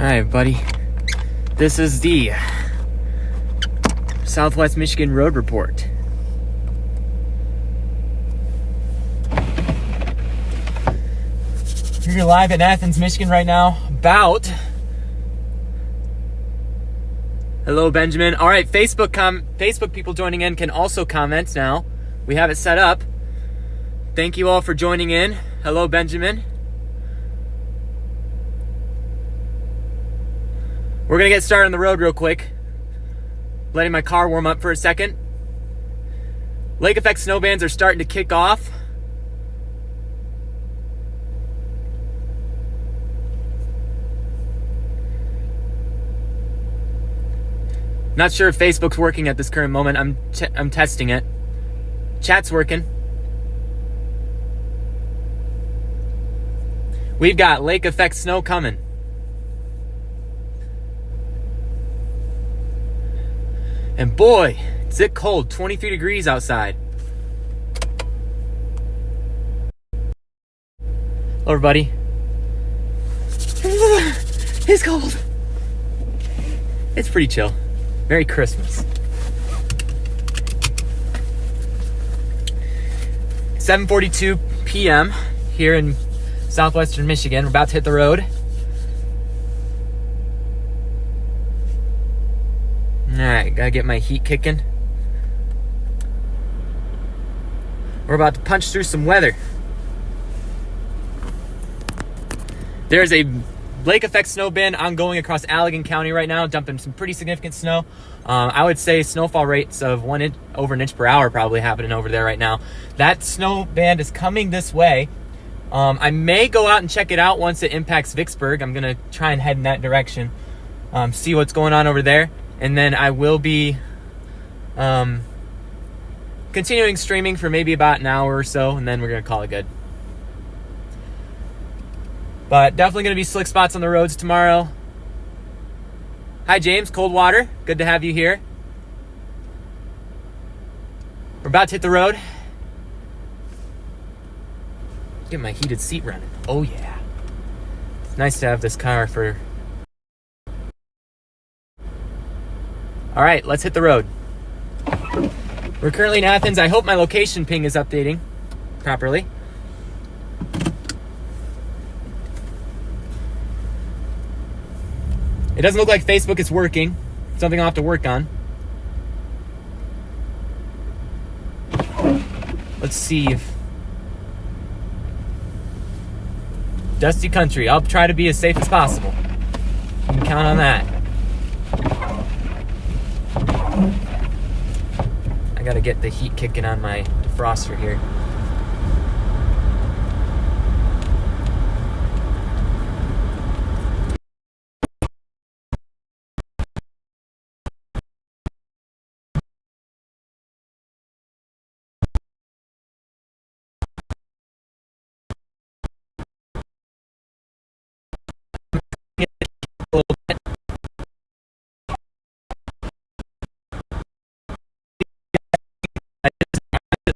Alright, buddy. This is the Southwest Michigan Road Report. You're live in Athens, Michigan right now. Hello, Benjamin. Alright, Facebook people joining in can also comment now. We have it set up. Thank you all for joining in. Hello, Benjamin. We're going to get started on the road real quick. Letting my car warm up for a second. Lake effect snow bands are starting to kick off. Not sure if Facebook's working at this current moment. I'm testing it. Chat's working. We've got lake effect snow coming. And boy, is it cold. 23 degrees outside. Hello, everybody. It's cold. It's pretty chill. Merry Christmas. 7:42 p.m. here in southwestern Michigan. We're about to hit the road. Alright, gotta get my heat kicking. We're about to punch through some weather. There's a lake effect snow band ongoing across Allegan County right now, dumping some pretty significant snow. I would say snowfall rates of over an inch per hour probably happening over there right now. That snow band is coming this way. I may go out and check it out once it impacts Vicksburg. I'm gonna try and head in that direction, see what's going on over there. And then I will be continuing streaming for maybe about an hour or so, and then we're going to call it good. But definitely going to be slick spots on the roads tomorrow. Hi, James. Coldwater. Good to have you here. We're about to hit the road. Get my heated seat running. Oh, yeah. It's nice to have this car for... All right, let's hit the road. We're currently in Athens. I hope my location ping is updating properly. It doesn't look like Facebook is working. Something I'll have to work on. Let's see if... Dusty country. I'll try to be as safe as possible. You can count on that. I gotta get the heat kicking on my defroster here.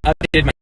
Updated my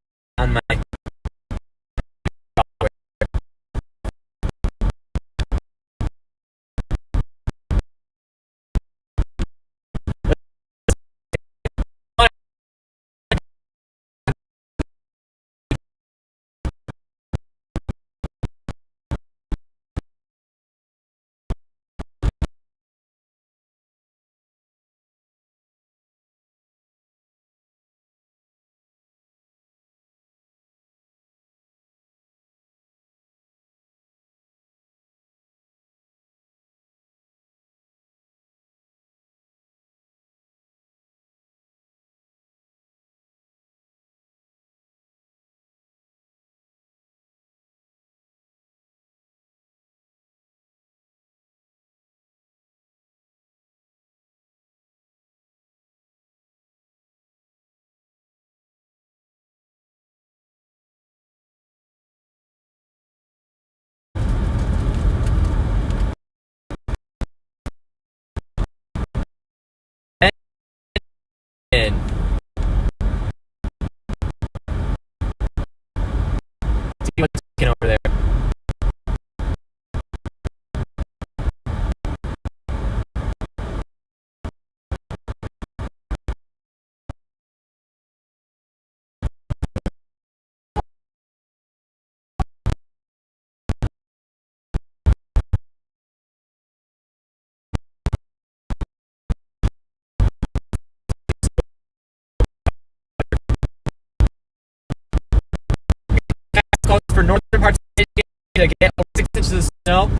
to get over 6 inches of snow.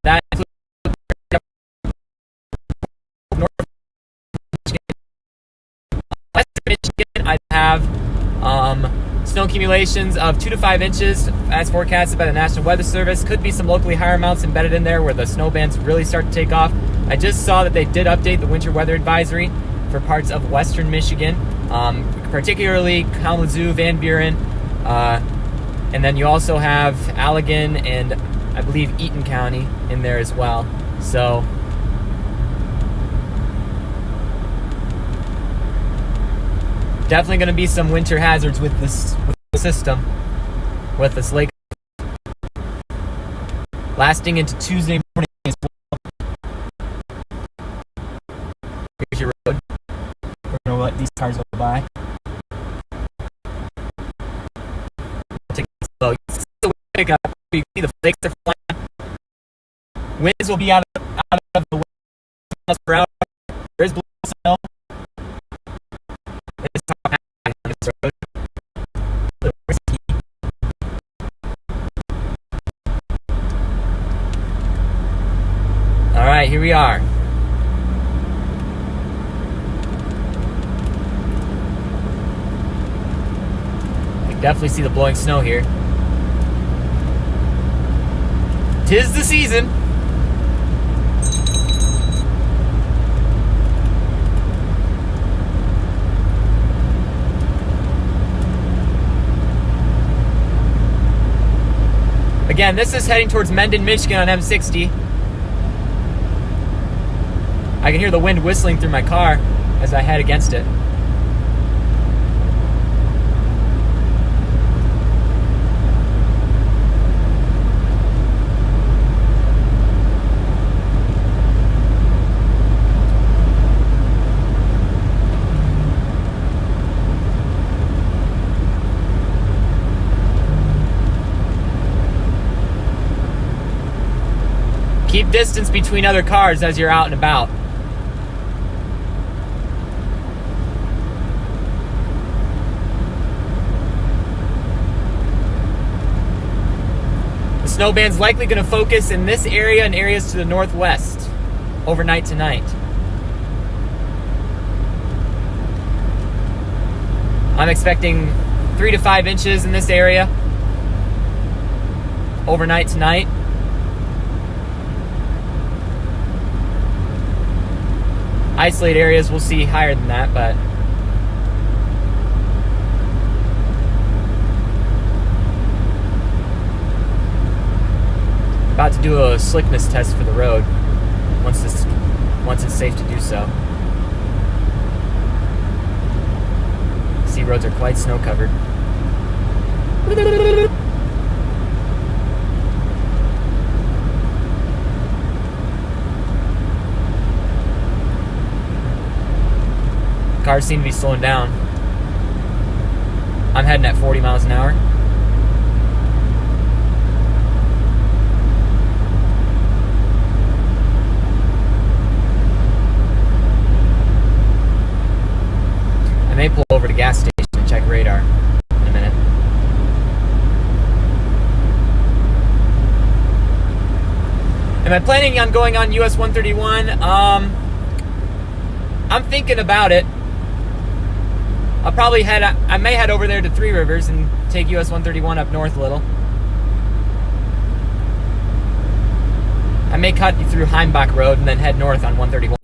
That includes north Michigan. Western Michigan, I have snow accumulations of 2 to 5 inches as forecasted by the National Weather Service. Could be some locally higher amounts embedded in there where the snow bands really start to take off. I just saw that they did update the winter weather advisory for parts of western Michigan, particularly Kalamazoo, Van Buren, and then you also have Allegan and I believe Eaton County in there as well. So definitely going to be some winter hazards with this system, with this lake lasting into Tuesday morning as well. Here's your road. We're going to let these cars go by. Take it slow. You see the flakes are flying. Winds will be out of the miles per hour. There's blue snow. All right, here we are. You can definitely see the blowing snow here. 'Tis the season. Again, this is heading towards Mendon, Michigan on M60. I can hear the wind whistling through my car as I head against it. Keep distance between other cars as you're out and about. The snow band's likely going to focus in this area and areas to the northwest overnight tonight. I'm expecting 3 to 5 inches in this area overnight tonight. Isolated areas we'll see higher than that, but about to do a slickness test for the road once it's safe to do so. See, roads are quite snow covered. Cars seem to be slowing down. I'm heading at 40 miles an hour. I may pull over to the gas station and check radar in a minute. Am I planning on going on US 131? I'm thinking about it. I may head over there to Three Rivers and take US 131 up north a little. I may cut through Heimbach Road and then head north on 131.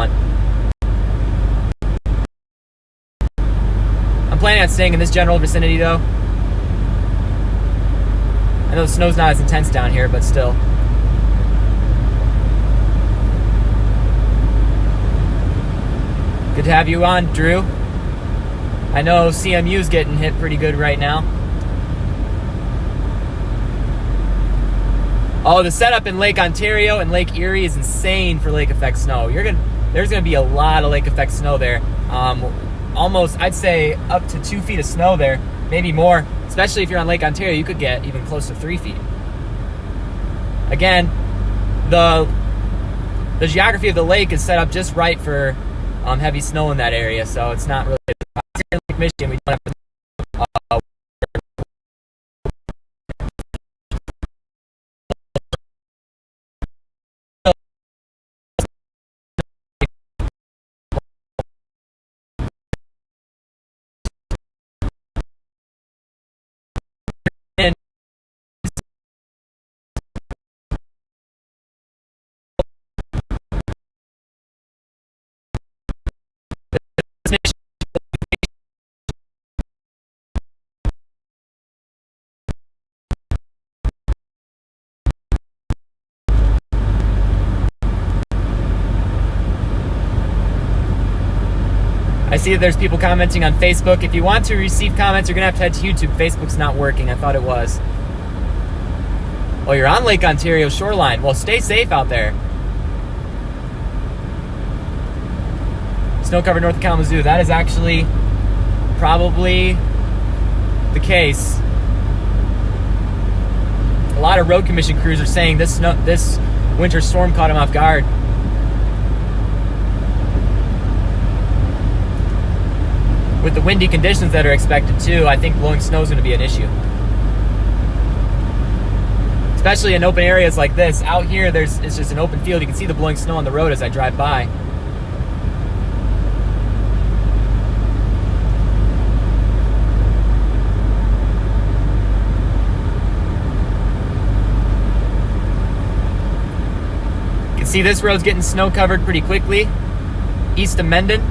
I'm planning on staying in this general vicinity though. I know the snow's not as intense down here, but still. Good to have you on, Drew. I know CMU's getting hit pretty good right now. Oh, the setup in Lake Ontario and Lake Erie is insane for lake effect snow. There's gonna be a lot of lake effect snow there. Almost, I'd say up to 2 feet of snow there, maybe more. Especially if you're on Lake Ontario, you could get even close to 3 feet. Again, the geography of the lake is set up just right for heavy snow in that area, so it's not really. In Lake Michigan, we don't have I see that there's people commenting on Facebook. If you want to receive comments, you're going to have to head to YouTube. Facebook's not working. I thought it was. Oh, you're on Lake Ontario shoreline. Well, stay safe out there. Snow-covered north of Kalamazoo. That is actually probably the case. A lot of road commission crews are saying this winter storm caught them off guard. With the windy conditions that are expected too, I think blowing snow is going to be an issue. Especially in open areas like this. Out here, it's just an open field. You can see the blowing snow on the road as I drive by. You can see this road's getting snow covered pretty quickly. East of Mendon.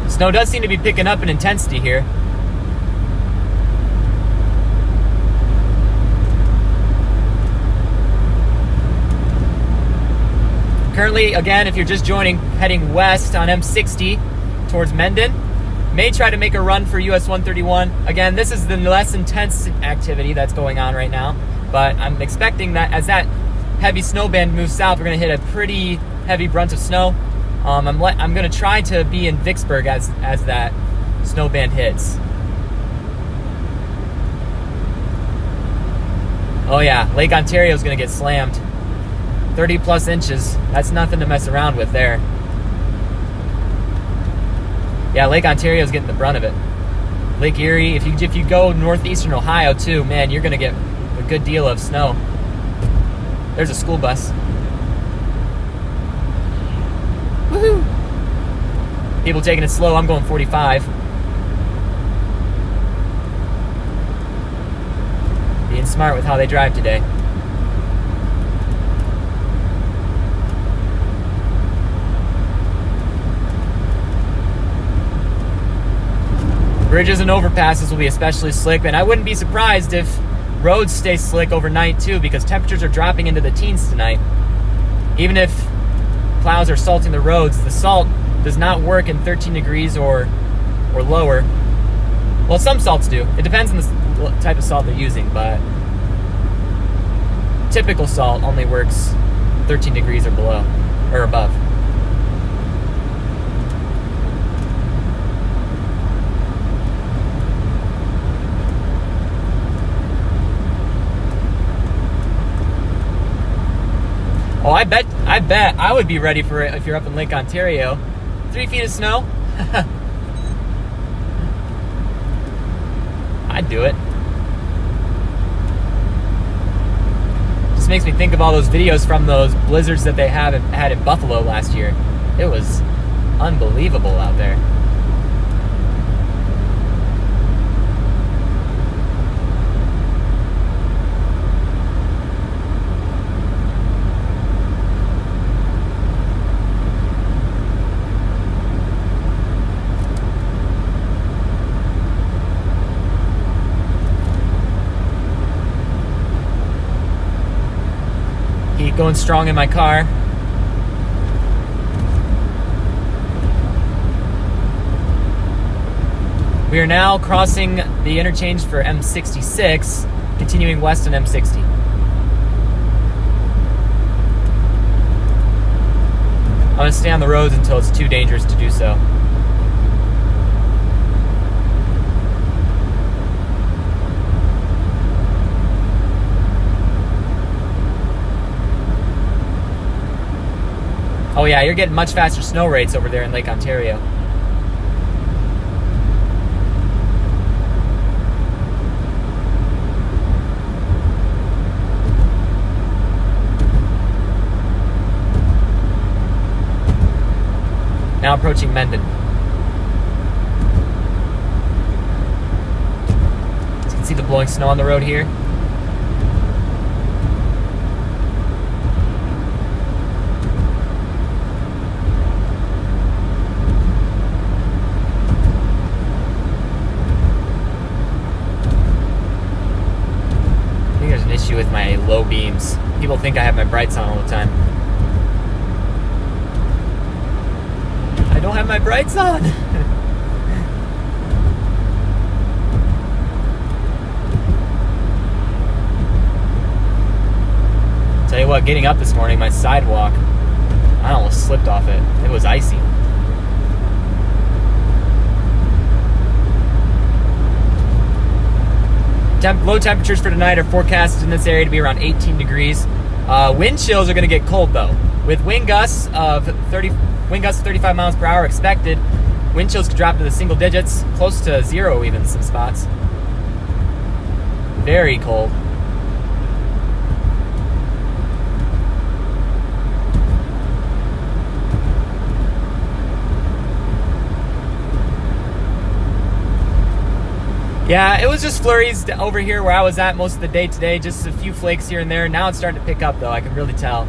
Snow does seem to be picking up in intensity here. Currently, again, if you're just joining, heading west on M60 towards Mendon. May try to make a run for US 131. Again, this is the less intense activity that's going on right now, but I'm expecting that as that heavy snow band moves south, we're going to hit a pretty heavy brunt of snow. I'm going to try to be in Vicksburg as that snow band hits. Oh yeah, Lake Ontario is going to get slammed. 30 plus inches. That's nothing to mess around with there. Yeah, Lake Ontario is getting the brunt of it. Lake Erie, if you go northeastern Ohio too, man, you're going to get a good deal of snow. There's a school bus. Woohoo! People taking it slow. I'm going 45. Being smart with how they drive today. Bridges and overpasses will be especially slick, and I wouldn't be surprised if roads stay slick overnight too, because temperatures are dropping into the teens tonight. Even if plows are salting the roads, the salt does not work in 13 degrees or lower. Well, some salts do. It depends on the type of salt they're using, but typical salt only works 13 degrees or below, or above. Oh, I bet I would be ready for it if you're up in Lake Ontario. 3 feet of snow? I'd do it. Just makes me think of all those videos from those blizzards that they had in Buffalo last year. It was unbelievable out there. Going strong in my car. We are now crossing the interchange for M66, continuing west on M60. I'm going to stay on the roads until it's too dangerous to do so. Oh yeah, you're getting much faster snow rates over there in Lake Ontario. Now approaching Mendon. You can see the blowing snow on the road here. low beams. People think I have my brights on all the time. I don't have my brights on. Tell you what, getting up this morning, my sidewalk, I almost slipped off it. It was icy. Low temperatures for tonight are forecasted in this area to be around 18 degrees. Wind chills are going to get cold though. With wind gusts of 35 miles per hour expected, wind chills could drop to the single digits, close to 0 even in some spots. Very cold. Yeah, it was just flurries over here where I was at most of the day today, just a few flakes here and there. Now it's starting to pick up though, I can really tell.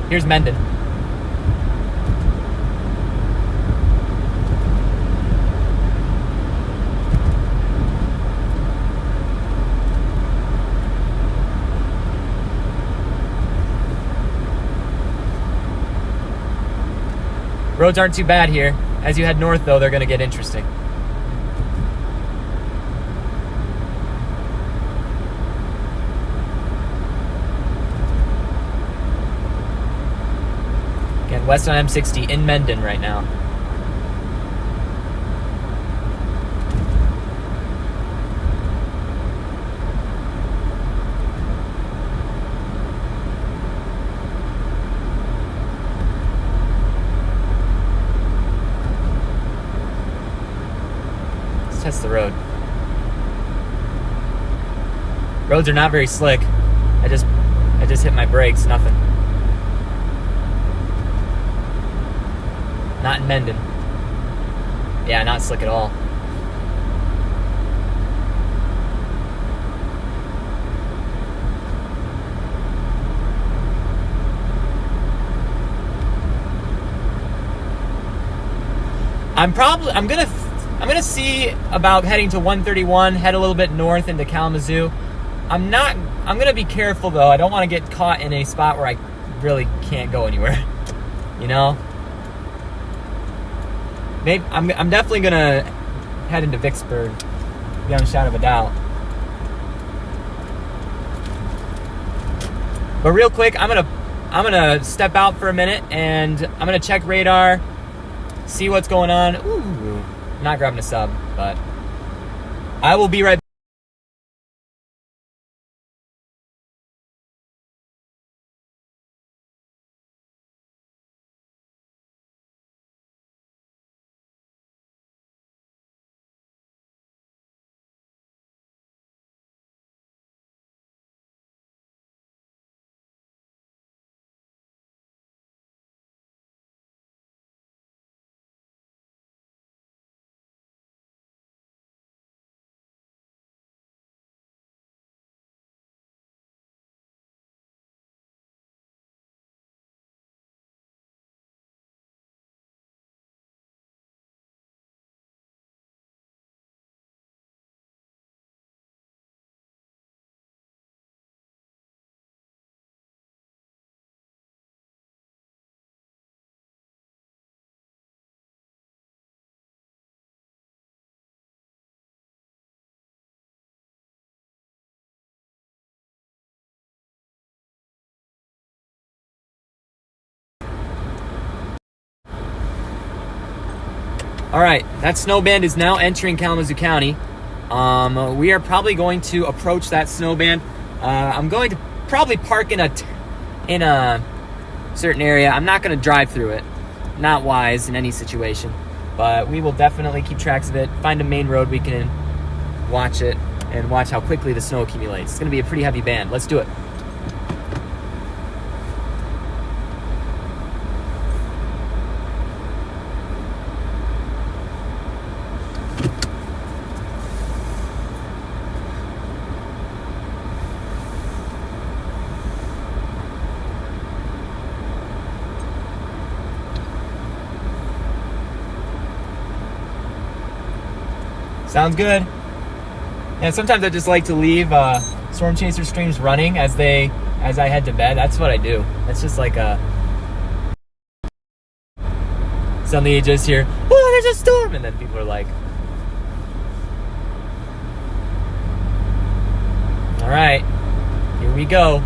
Here's Mendon. Roads aren't too bad here. As you head north, though, they're going to get interesting. Again, west on M60 in Mendon right now. Test the road. Roads are not very slick. I just hit my brakes, nothing. Not in Mendon. Yeah, not slick at all. I'm gonna see about heading to 131, head a little bit north into Kalamazoo. I'm gonna be careful though. I don't want to get caught in a spot where I really can't go anywhere. You know? Maybe I'm definitely gonna head into Vicksburg, beyond a shadow of a doubt. But real quick, I'm gonna step out for a minute and I'm gonna check radar, see what's going on. Ooh, not grabbing a sub, but I will be right back. All right, that snow band is now entering Kalamazoo County. We are probably going to approach that snow band. I'm going to probably park in a certain area. I'm not going to drive through it. Not wise in any situation. But we will definitely keep tracks of it. Find a main road we can watch it and watch how quickly the snow accumulates. It's going to be a pretty heavy band. Let's do it. Sounds good. And sometimes I just like to leave storm chaser streams running as I head to bed. That's what I do. That's just like suddenly you just hear, oh, there's a storm, and then people are like, all right, here we go.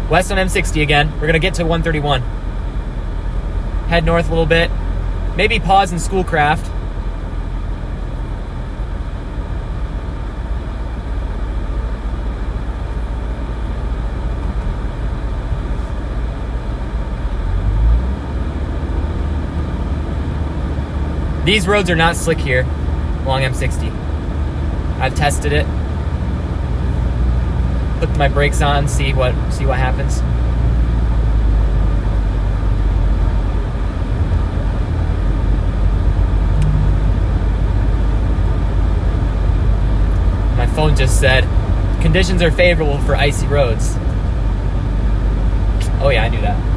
West on M60 again. We're gonna get to 131. Head north a little bit. Maybe pause in Schoolcraft. These roads are not slick here along M60. I've tested it. Put my brakes on, see what happens. My phone just said, conditions are favorable for icy roads. Oh yeah, I knew that.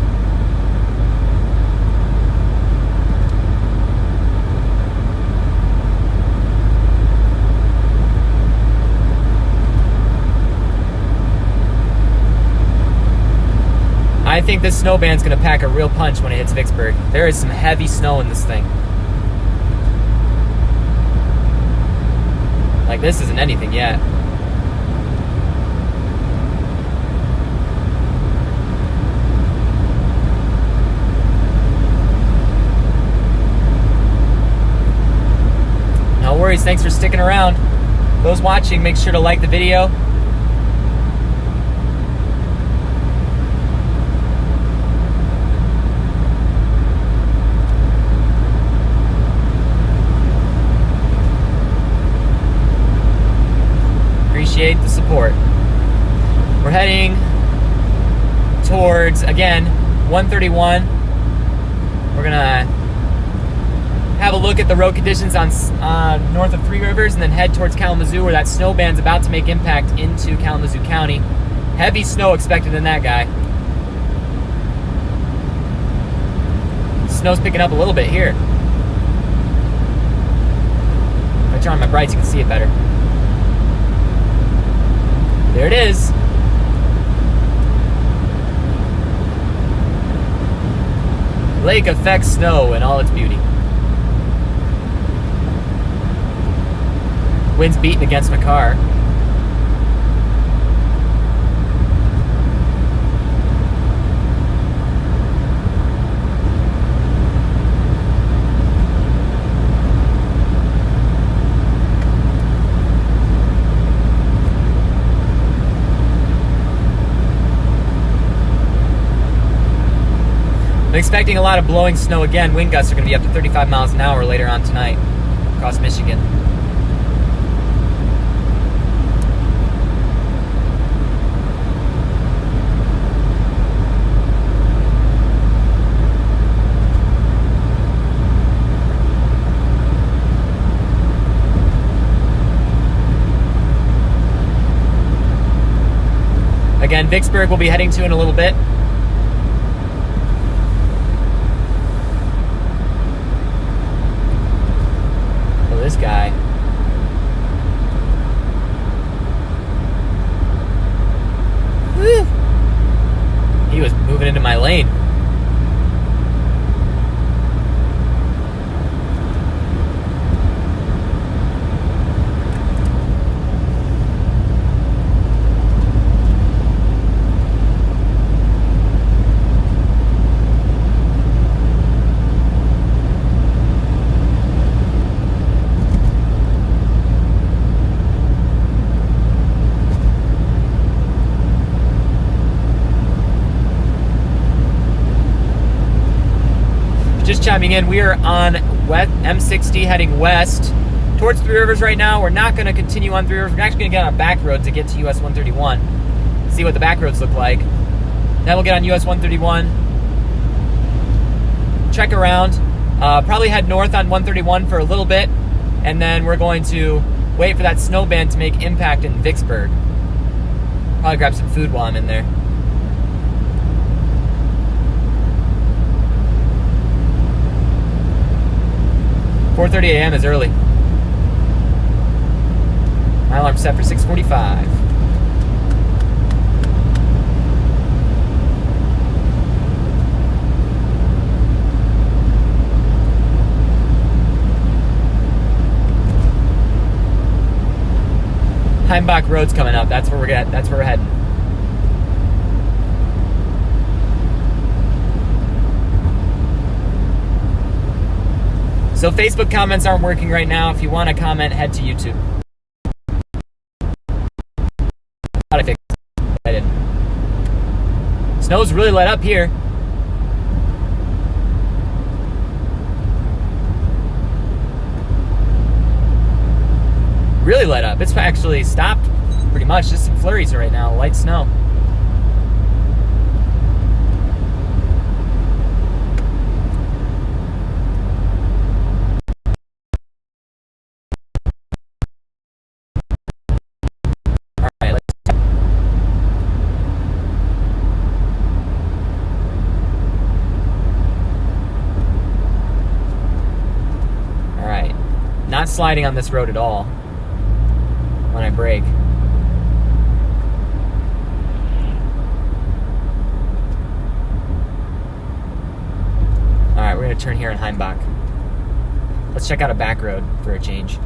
I think this snow band's gonna pack a real punch when it hits Vicksburg. There is some heavy snow in this thing. Like, this isn't anything yet. No worries, thanks for sticking around. Those watching, make sure to like the video. Appreciate the support. We're heading towards, again, 131. We're gonna have a look at the road conditions on north of Three Rivers and then head towards Kalamazoo, where that snow band's about to make impact into Kalamazoo County. Heavy snow expected in that guy. Snow's picking up a little bit here. If I turn on my brights, you can see it better. There it is. Lake effect snow in all its beauty. Wind's beating against my car. I'm expecting a lot of blowing snow again. Wind gusts are going to be up to 35 miles an hour later on tonight across Michigan. Again, Vicksburg we'll be heading to in a little bit. This guy. Woo. He was moving into my lane. Just chiming in, we are on M60 heading west towards Three Rivers right now. We're not going to continue on Three Rivers. We're actually going to get on a back road to get to US 131. See what the back roads look like. Then we'll get on US 131. Check around. Probably head north on 131 for a little bit. And then we're going to wait for that snow band to make impact in Vicksburg. Probably grab some food while I'm in there. 4:30 a.m. is early. My alarm's set for 6:45. Heimbach Road's coming up. That's where we're at. That's where we're heading. So Facebook comments aren't working right now. If you want to comment, head to YouTube. Thought I fixed it. I didn't. Snow's really let up here. Really let up. It's actually stopped pretty much. Just some flurries right now. Light snow. Not sliding on this road at all when I brake. Alright, we're going to turn here in Heimbach. Let's check out a back road for a change.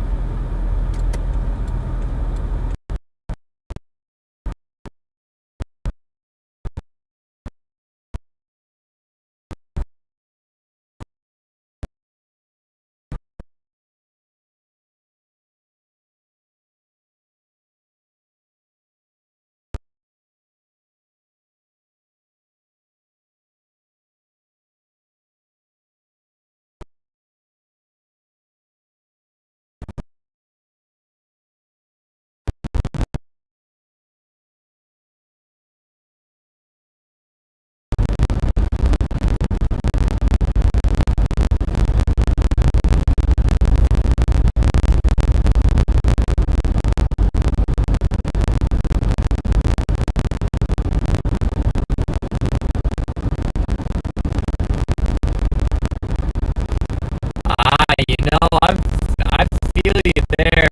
I feel you there.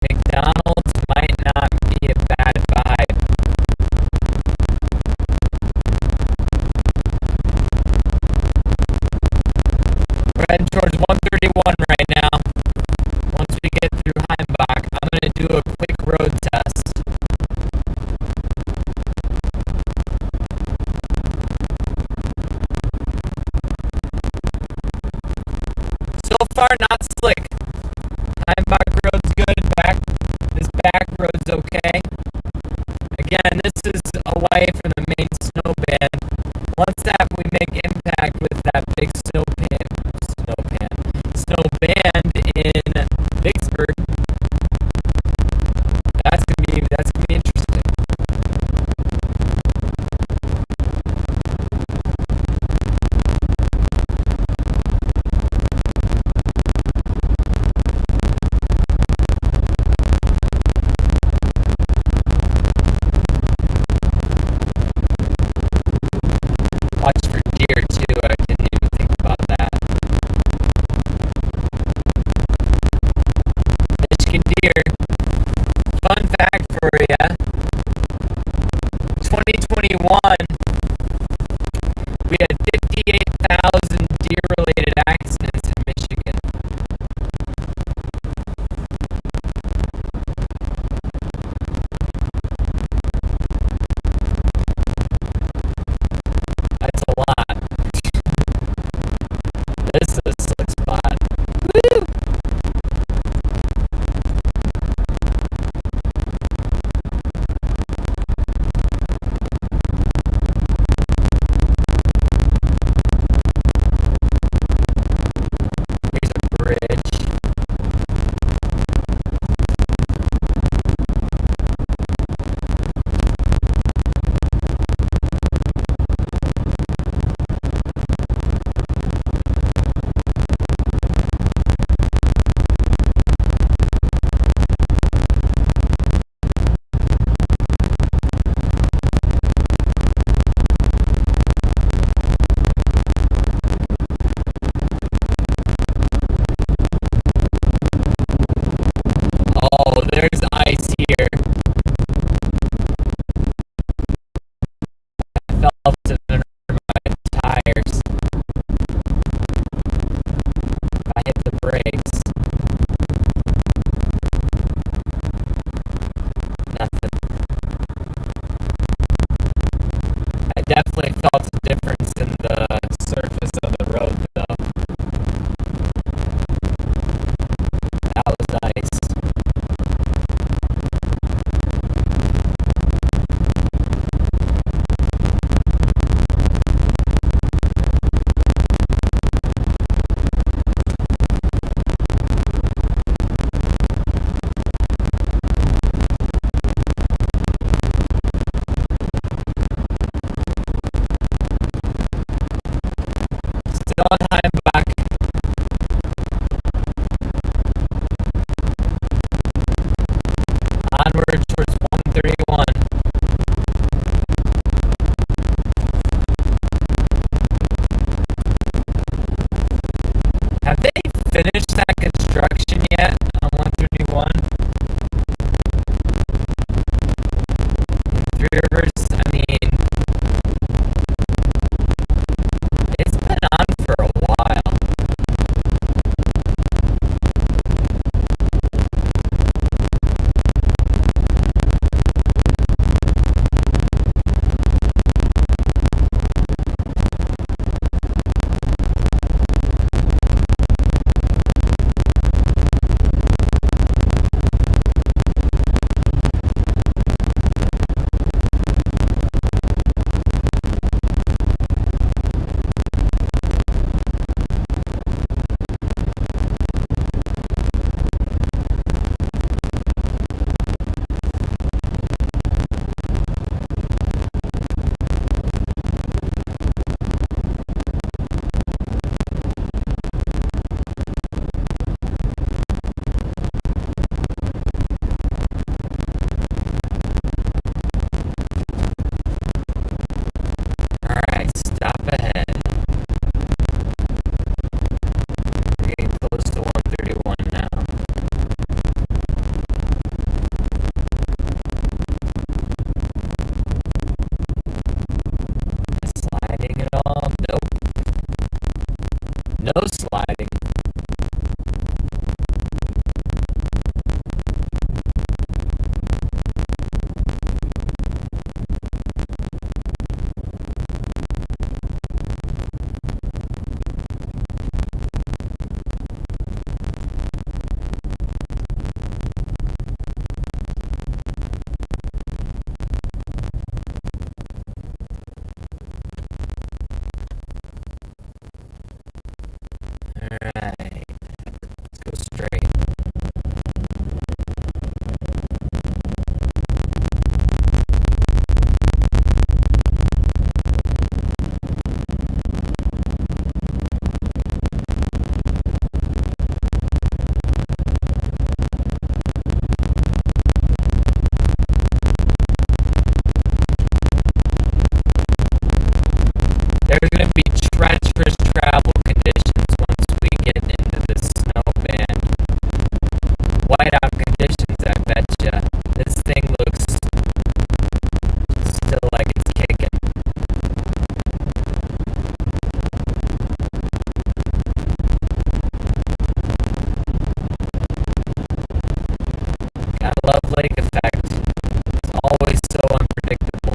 McDonald's might not be a bad vibe. We're heading towards 131 right now. Once we get through Heimbach, I'm going to do a quick road test. So far, not slick. Heimbach Road's good. This back road's okay. Again, this is away from the main snow band. Once that we make impact with that big snow band in Vicksburg, that's gonna be interesting. no sliding. Alright, let's go straight. There's going to be treacherous travel conditions once we get into the snow band. Whiteout conditions, I betcha. This thing looks still like it's kicking. I love lake effect. It's always so unpredictable.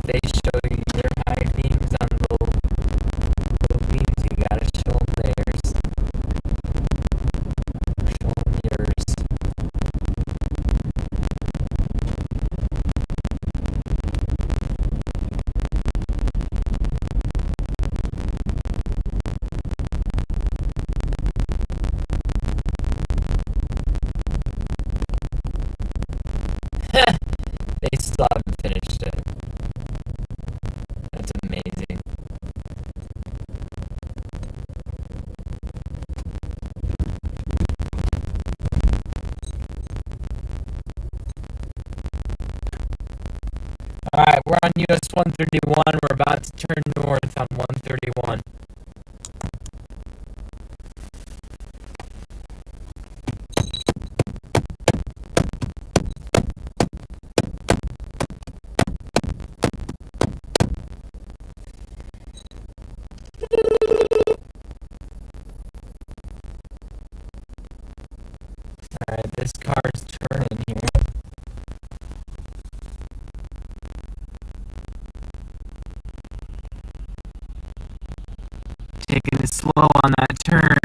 They show you their high beams on low beams, you gotta show them theirs. Show them yours. They still haven't finished it. That's amazing. Alright, we're on US 131. We're about to turn north on 131. Alright, this car's turning here. Taking it slow on that turn.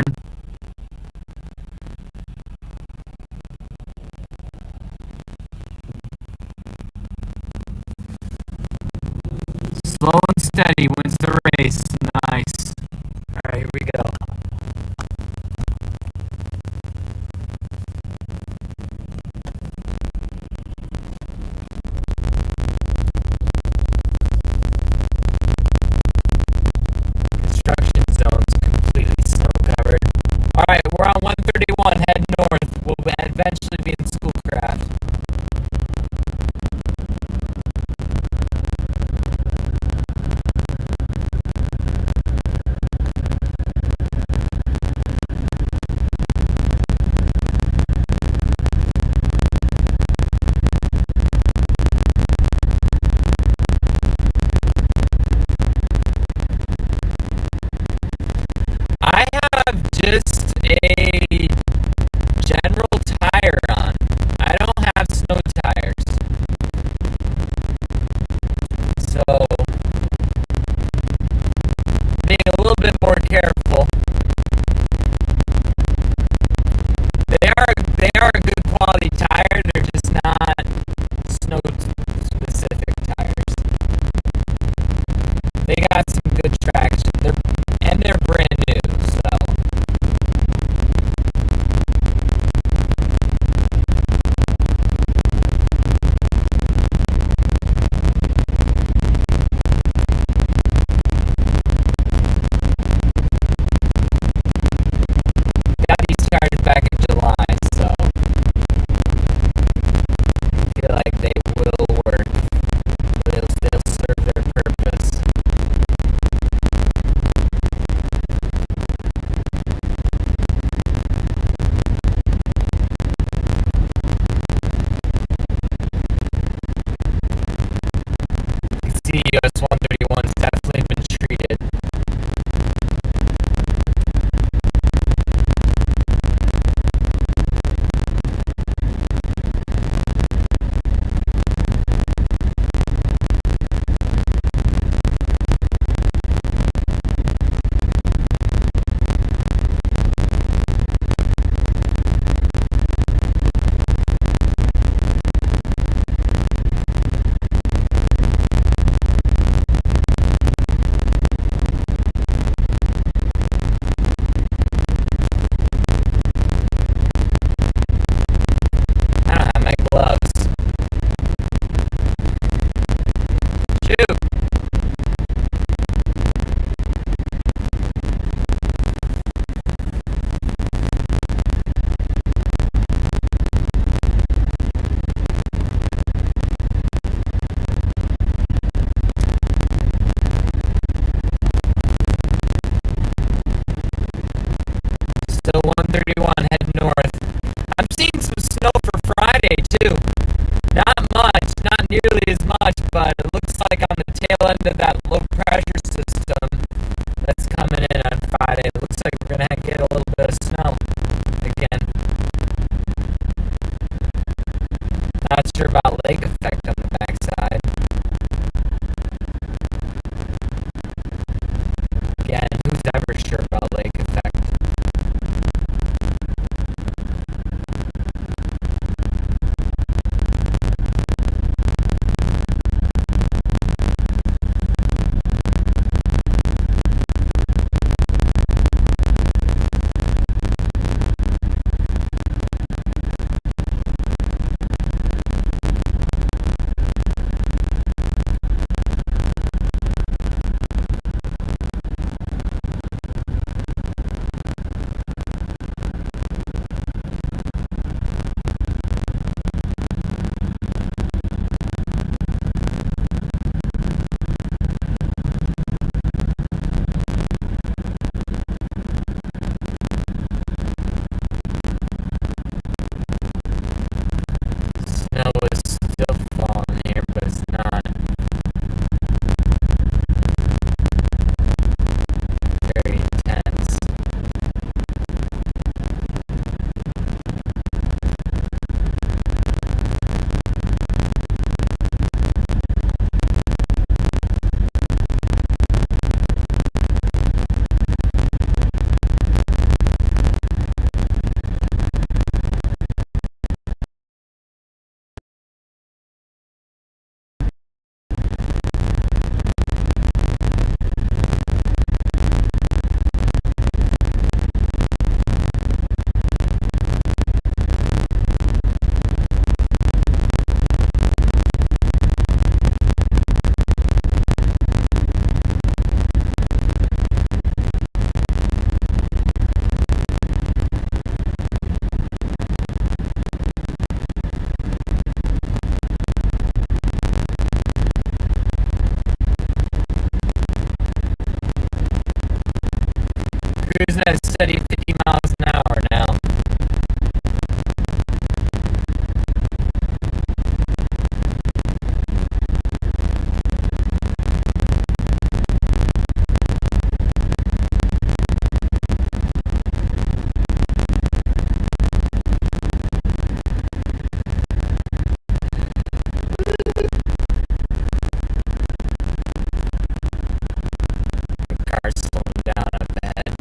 Slow and steady wins the race. Nice. Alright, here we go. Construction zone's completely snow covered. Alright, we're on 131, head north. We'll eventually be in Schoolcraft. US 131's definitely been treated. I don't have my gloves. Shoot. Still 131, head north. I'm seeing some snow for Friday too. Not much, not nearly as much, but it looks like on the tail end of that low pressure system that's coming in on Friday, it looks like we're gonna get a little bit of snow again. Not sure about lake effect on the backside. Again, who's ever sure about lake effect? Snow is still falling here, but it's not very intense. Cruising at a steady 50 miles an hour now. The car's slowing down up ahead.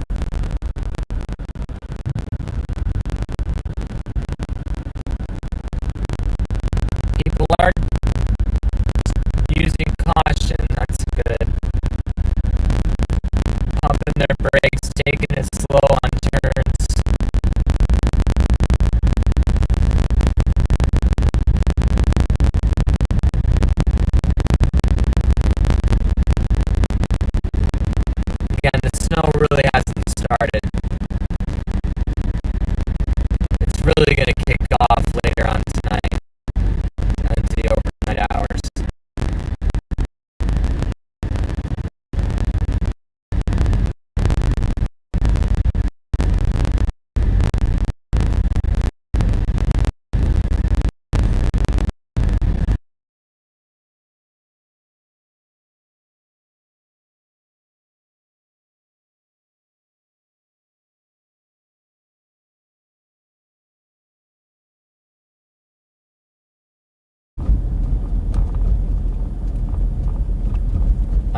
People are using caution, that's good. Pumping their brakes, taking it slow on turns. Again, the snow really hasn't started. It's really going to kick off later on tonight into the overnight hours.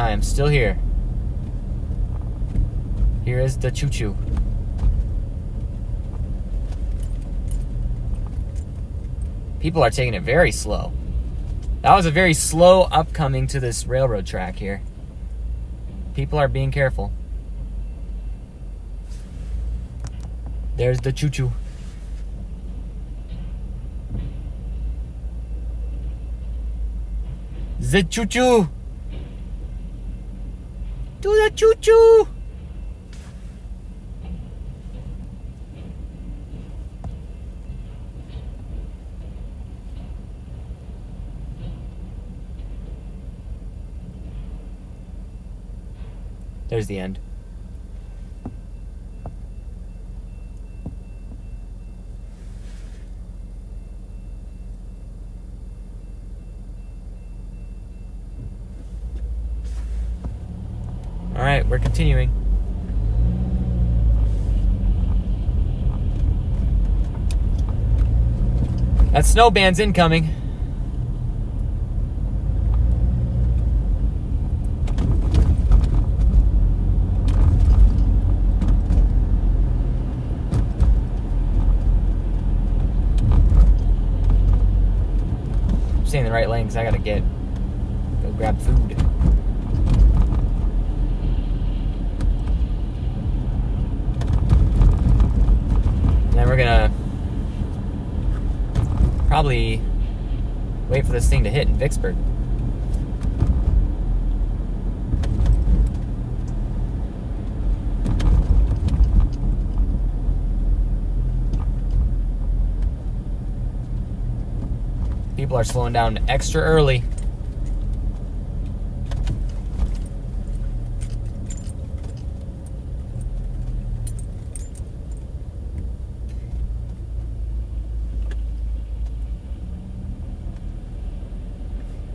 I am still here. Here is the choo-choo. People are taking it very slow. That was a very slow upcoming to this railroad track here. People are being careful. There's the choo-choo. The choo-choo. Do the choo-choo. There's the end. All right, we're continuing. That snow band's incoming. Stay in the right lane because I gotta go grab food. And then we're gonna probably wait for this thing to hit in Vicksburg. People are slowing down extra early.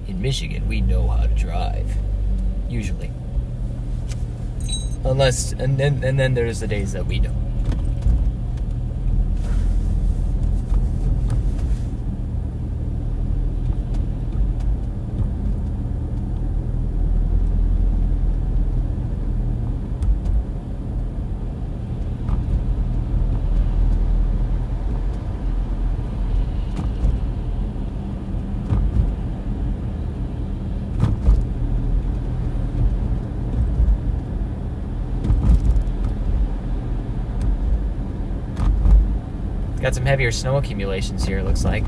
In Michigan, we know how to drive. Usually. Unless, and then there's the days that we don't. Got some heavier snow accumulations here, it looks like.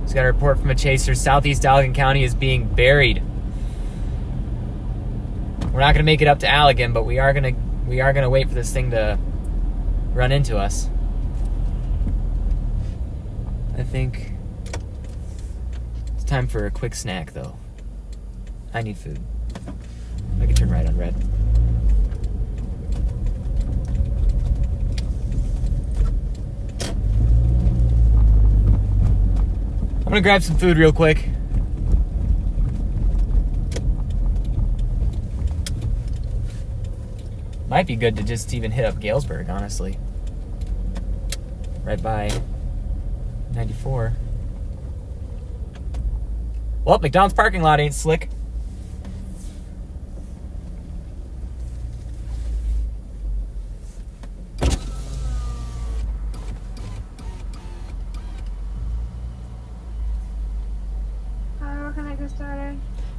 Just got a report from a chaser. Southeast Allegan County is being buried. We're not gonna make it up to Allegan, but we are gonna wait for this thing to run into us. I think it's time for a quick snack, though. I need food. I can turn right on red. I'm gonna grab some food real quick. Might be good to just even hit up Galesburg, honestly. Right by 94. Well, McDonald's parking lot ain't slick.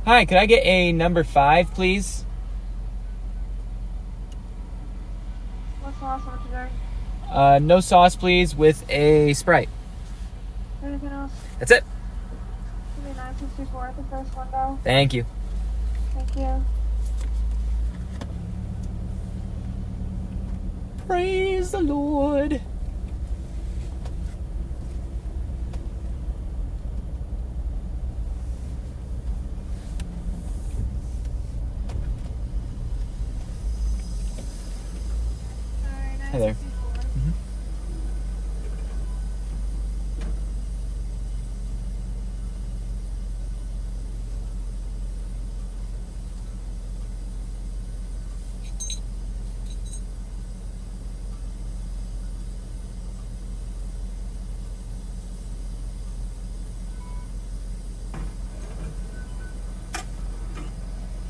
Hi, could I get a number 5, please? What sauce would you like? No sauce, please, with a Sprite. Anything else? That's it. Give me 964 at the first window. Thank you. Thank you. Praise the Lord. Hey there. Mm-hmm.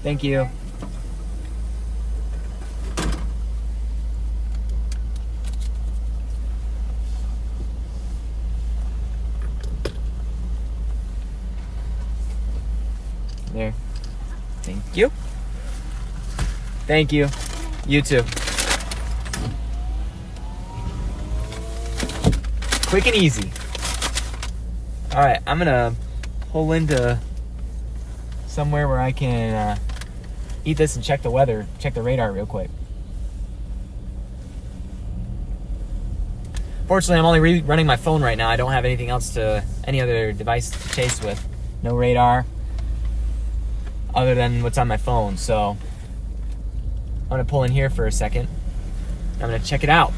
Thank you. There. Thank you. Thank you. You too. Quick and easy. All right, I'm gonna pull into somewhere where I can eat this and check the weather, check the radar real quick. Fortunately, I'm only running my phone right now. I don't have anything else any other device to chase with. No radar other than what's on my phone. So I'm gonna pull in here for a second. I'm gonna check it out.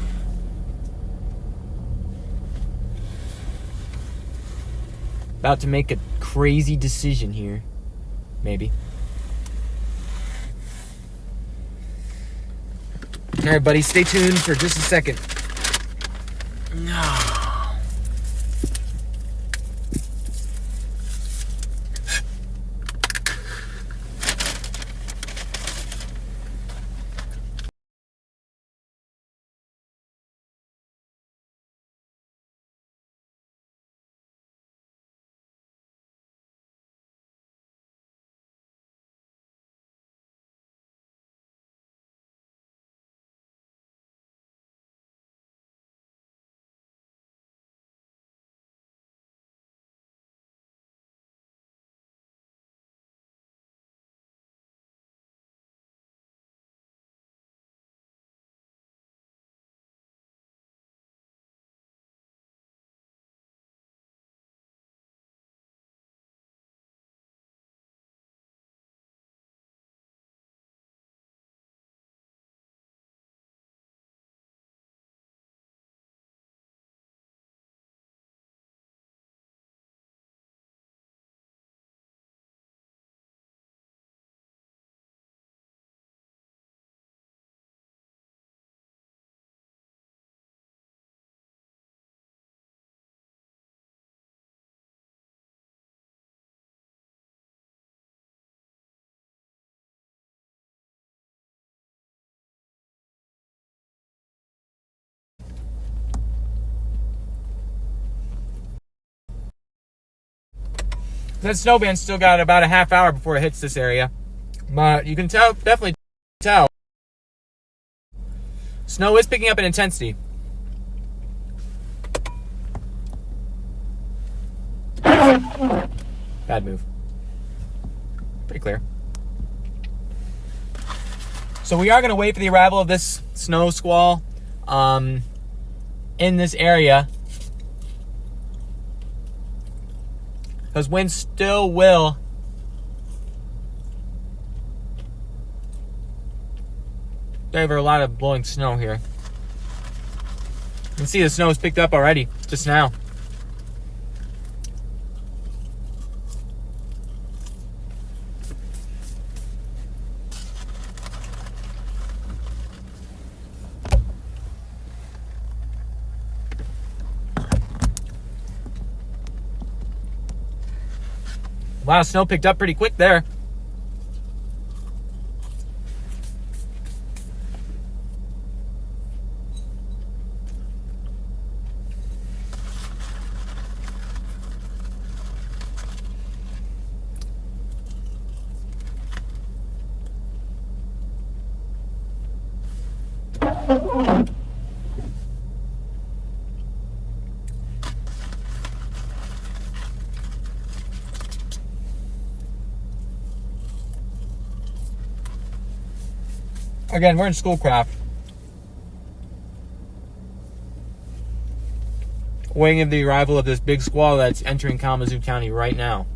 About to make a crazy decision here. Maybe. All right, buddy, stay tuned for just a second. No. That snow band's still got about a half hour before it hits this area. But you can tell, definitely tell. Snow is picking up in intensity. Bad move. Pretty clear. So we are going to wait for the arrival of this snow squall in this area. Because winds still will favor a lot of blowing snow here. You can see the snow has picked up already, just now. Wow, snow picked up pretty quick there. Again, we're in Schoolcraft. Waiting for the arrival of this big squall that's entering Kalamazoo County right now.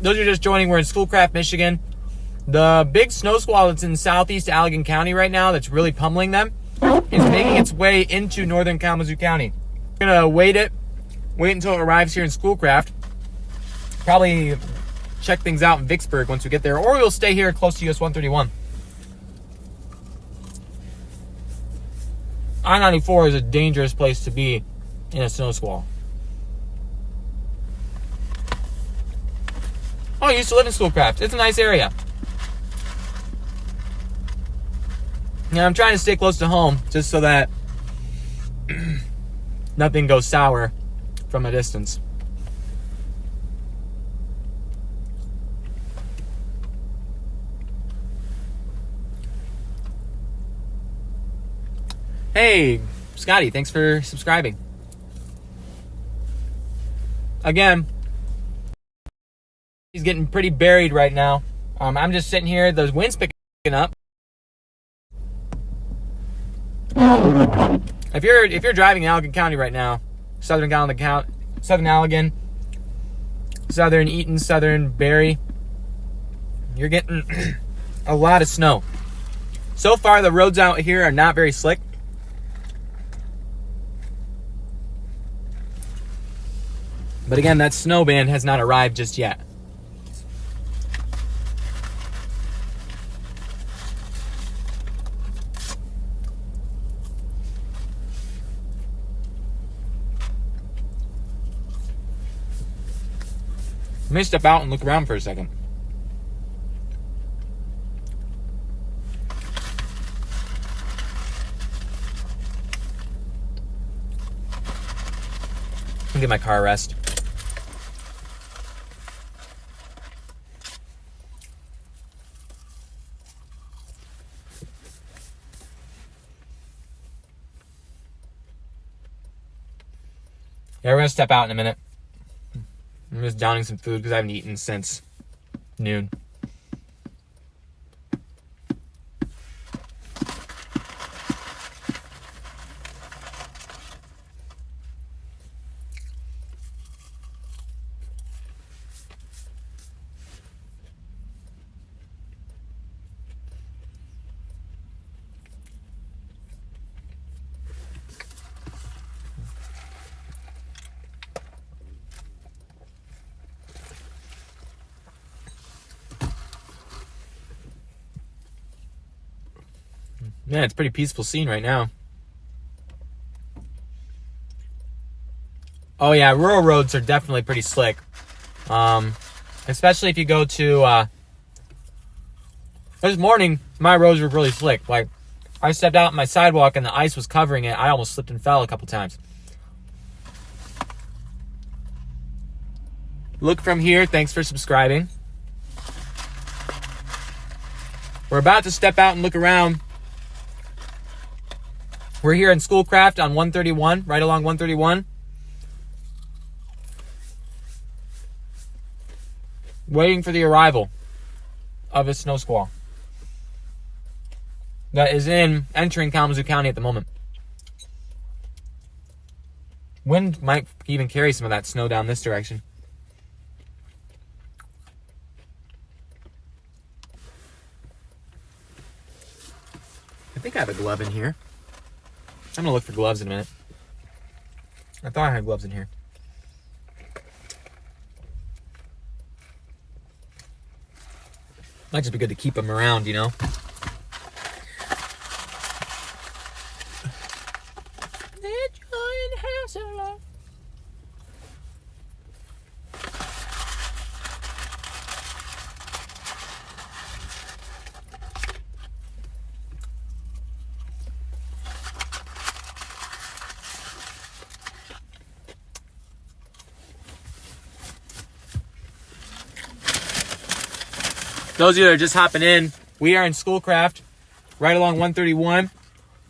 those are just joining, we're in Schoolcraft, Michigan. The big snow squall that's in southeast Allegan County right now that's really pummeling them is making its way into northern Kalamazoo County. We're going to wait until it arrives here in Schoolcraft. Probably check things out in Vicksburg once we get there, or we'll stay here close to US 131. I-94 is a dangerous place to be in a snow squall. Oh, I used to live in Schoolcraft. It's a nice area. Yeah, I'm trying to stay close to home just so that nothing goes sour from a distance. Hey, Scotty, thanks for subscribing. Again, he's getting pretty buried right now. I'm just sitting here. The wind's picking up. If you're driving in Allegan County right now, southern Allegan, southern Eaton, southern Barry, you're getting a lot of snow. So far, the roads out here are not very slick. But again, that snow band has not arrived just yet. Let me step out and look around for a second. I'll give my car a rest. Yeah, we're going to step out in a minute. I'm just downing some food because I haven't eaten since noon. Yeah, it's a pretty peaceful scene right now. Oh yeah, rural roads are definitely pretty slick. Especially if you go to... this morning, my roads were really slick. Like, I stepped out on my sidewalk and the ice was covering it. I almost slipped and fell a couple times. Look from here. Thanks for subscribing. We're about to step out and look around. We're here in Schoolcraft on 131, right along 131. Waiting for the arrival of a snow squall that is entering Kalamazoo County at the moment. Wind might even carry some of that snow down this direction. I think I have a glove in here. I'm going to look for gloves in a minute. I thought I had gloves in here. Might just be good to keep them around, you know? Those of you that are just hopping in, we are in Schoolcraft, right along 131.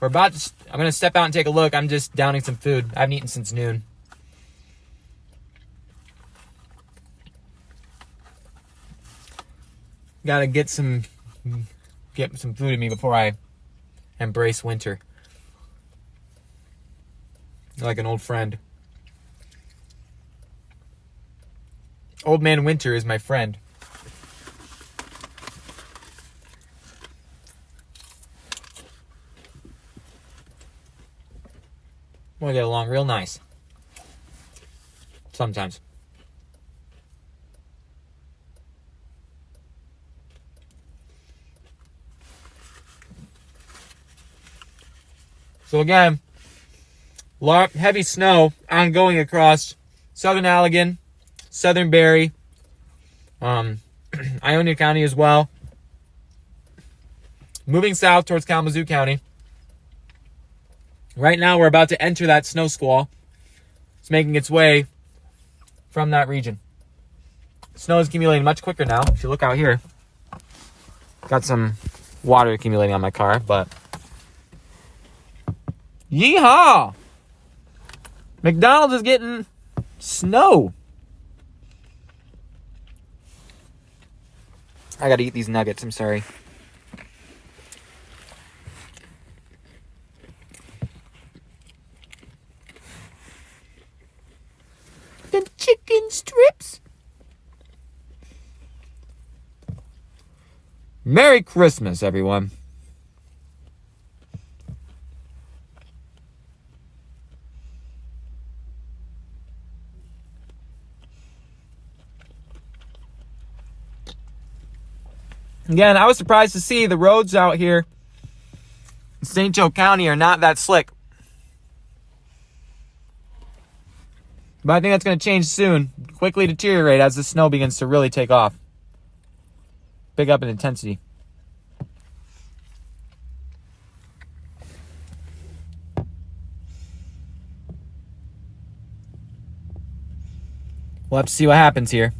I'm going to step out and take a look. I'm just downing some food. I haven't eaten since noon. Got to get some food in me before I embrace winter. Like an old friend. Old Man Winter is my friend. We'll get along real nice. Sometimes. So again, heavy snow ongoing across southern Allegan, southern Barry, Ionia County as well. Moving south towards Kalamazoo County. Right now we're about to enter that snow squall. It's making its way from that region. Snow is accumulating much quicker now. If you look out here, got some water accumulating on my car, but yeehaw! McDonald's is getting snow. I gotta eat these nuggets, I'm sorry. Them chicken strips. Merry Christmas, everyone. Again, I was surprised to see the roads out here in St. Joe County are not that slick. But I think that's going to change soon. Quickly deteriorate as the snow begins to really take off. Pick up in intensity. We'll have to see what happens here.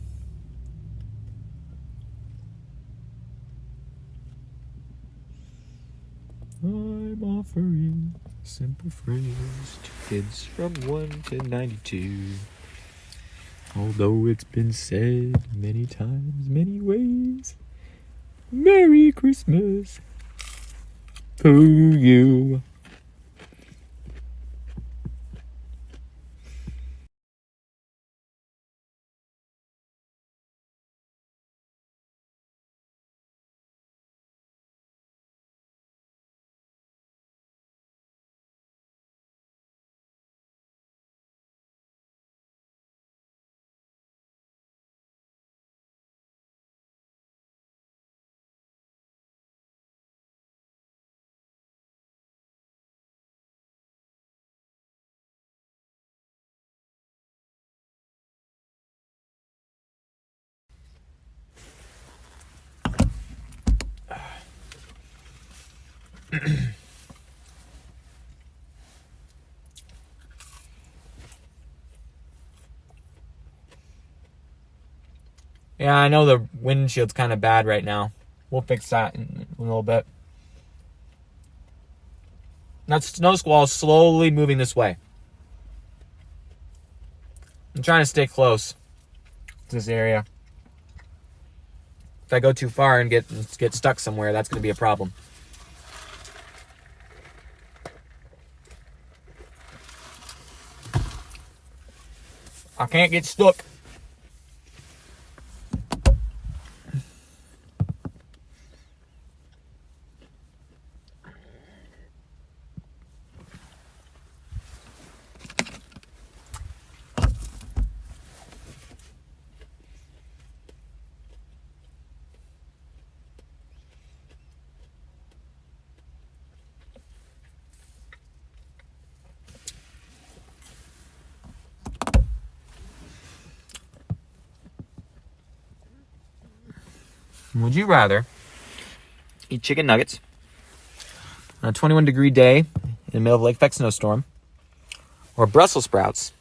I'm offering simple phrase to kids from 1 to 92. Although it's been said many times, many ways, Merry Christmas to you. Yeah, I know the windshield's kind of bad right now. We'll fix that in a little bit. That snow squall is slowly moving this way. I'm trying to stay close to this area. If I go too far and get stuck somewhere, that's going to be a problem. I can't get stuck. Would you rather eat chicken nuggets on a 21-degree day in the middle of a lake effect snowstorm, or Brussels sprouts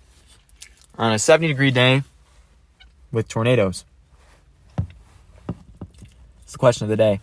on a 70-degree day with tornadoes? It's the question of the day.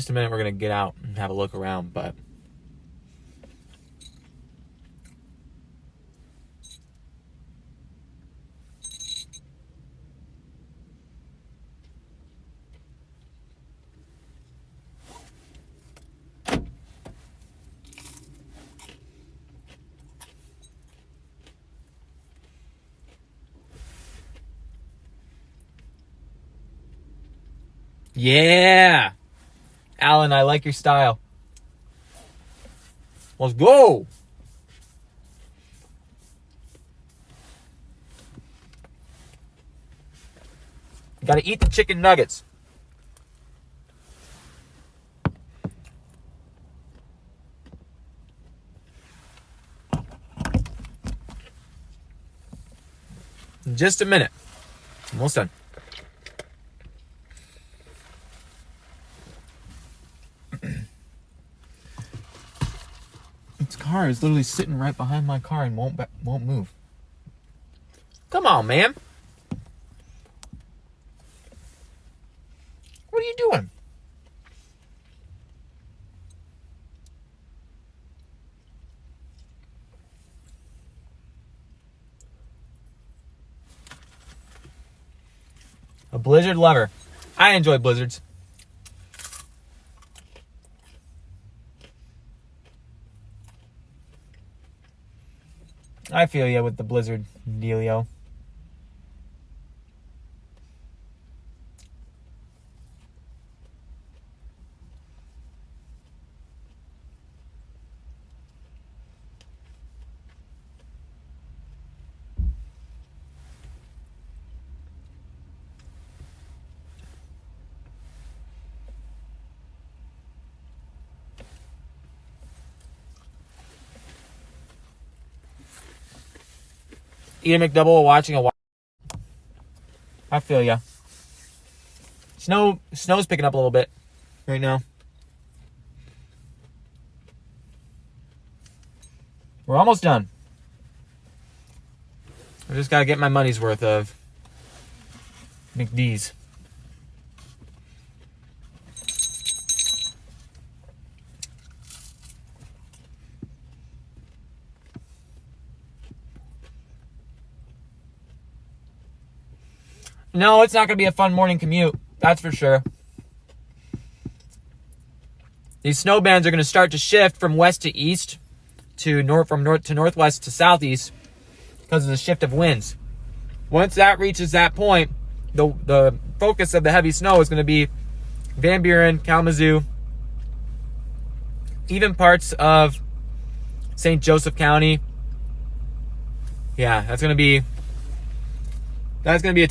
just a minute, we're going to get out and have a look around, but... Yeah! Alan, I like your style. Let's go! Gotta eat the chicken nuggets. In just a minute. Almost done. This car is literally sitting right behind my car and won't move. Come on, man. What are you doing? A blizzard lover. I enjoy blizzards. I feel ya with the blizzard dealio. Eat a McDouble watching a... I feel ya. Snow's picking up a little bit right now. We're almost done. I just gotta get my money's worth of McD's. No, it's not going to be a fun morning commute. That's for sure. These snow bands are going to start to shift from west to east to north to northwest to southeast because of the shift of winds. Once that reaches that point, the focus of the heavy snow is going to be Van Buren, Kalamazoo, even parts of St. Joseph County. Yeah, that's going to be a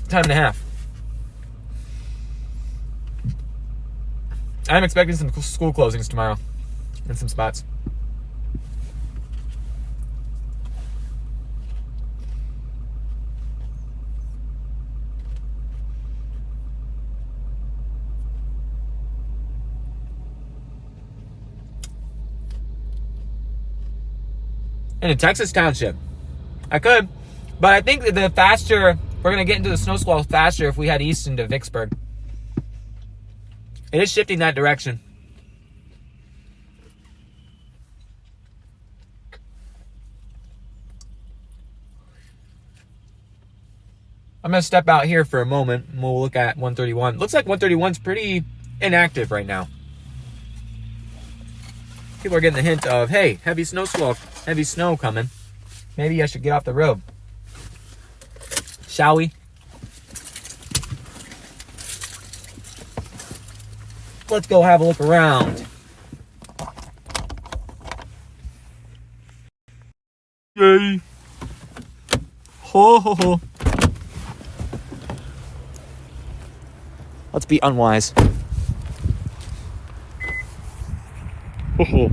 time and a half. I'm expecting some school closings tomorrow in some spots. In a Texas township. I could, but I think that the faster we're going to get into the snow squall faster if we head east into Vicksburg. It is shifting that direction. I'm going to step out here for a moment and we'll look at 131. Looks like 131's pretty inactive right now. People are getting the hint of, hey, heavy snow squall, heavy snow coming. Maybe I should get off the road. Shall we? Let's go have a look around. Yay. Ho ho ho. Let's be unwise. Ho ho.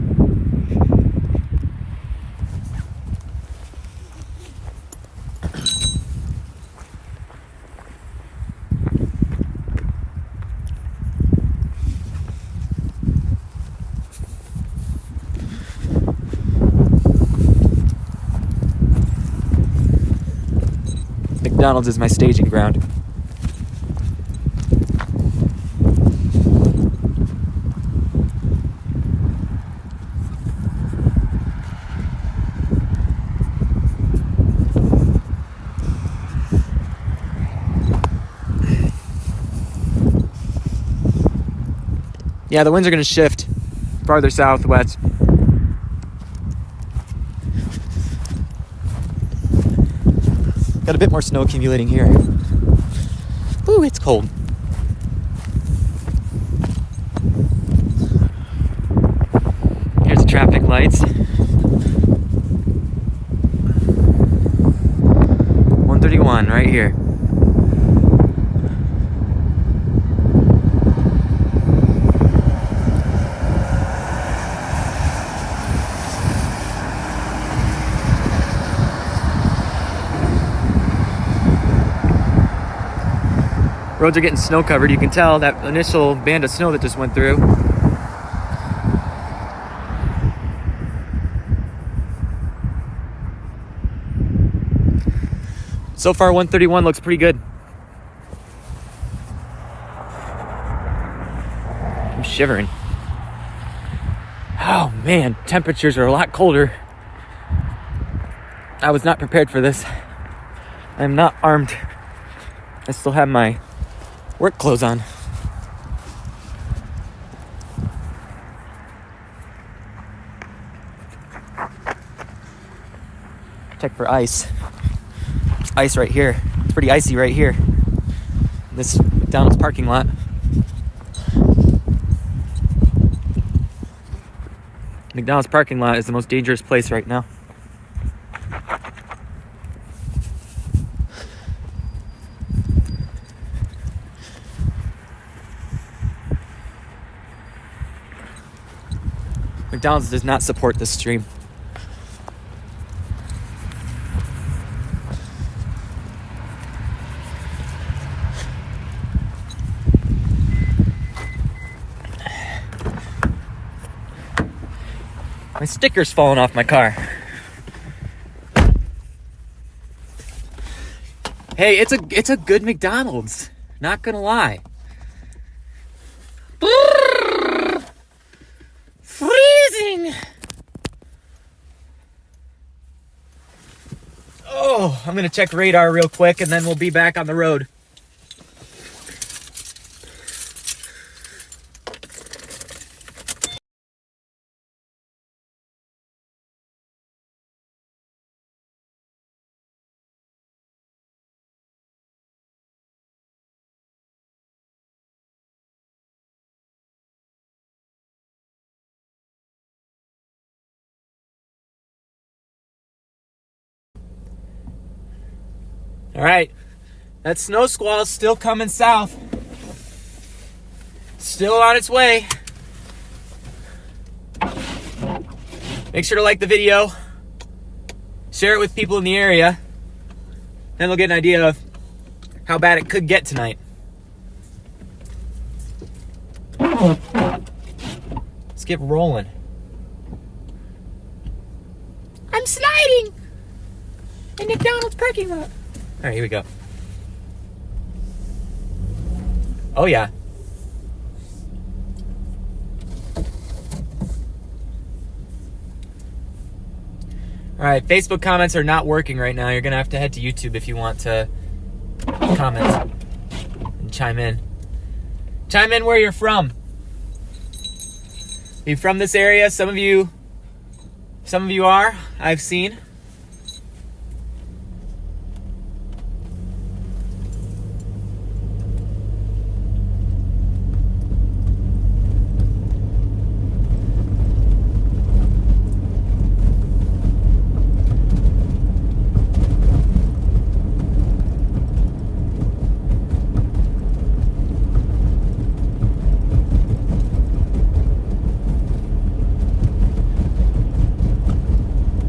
McDonald's is my staging ground. Yeah, the winds are going to shift farther southwest. Got a bit more snow accumulating here. Ooh, it's cold. Here's the traffic lights. 131 right here. Roads are getting snow covered. You can tell that initial band of snow that just went through. So far, 131 looks pretty good. I'm shivering. Oh man, temperatures are a lot colder. I was not prepared for this. I'm not armed. I still have my work clothes on. Check for ice. There's ice right here. It's pretty icy right here. This McDonald's parking lot. McDonald's parking lot is the most dangerous place right now. McDonald's does not support this stream. My sticker's falling off my car. Hey, it's a good McDonald's. Not gonna lie. Freezing. Oh, I'm gonna check radar real quick and then we'll be back on the road. All right, that snow squall is still coming south. Still on its way. Make sure to like the video. Share it with people in the area. Then we'll get an idea of how bad it could get tonight. Let's get rolling. I'm sliding in McDonald's parking lot. All right, here we go. Oh, yeah. All right, Facebook comments are not working right now. You're going to have to head to YouTube if you want to comment and chime in. Chime in where you're from. Are you from this area? Some of you are, I've seen.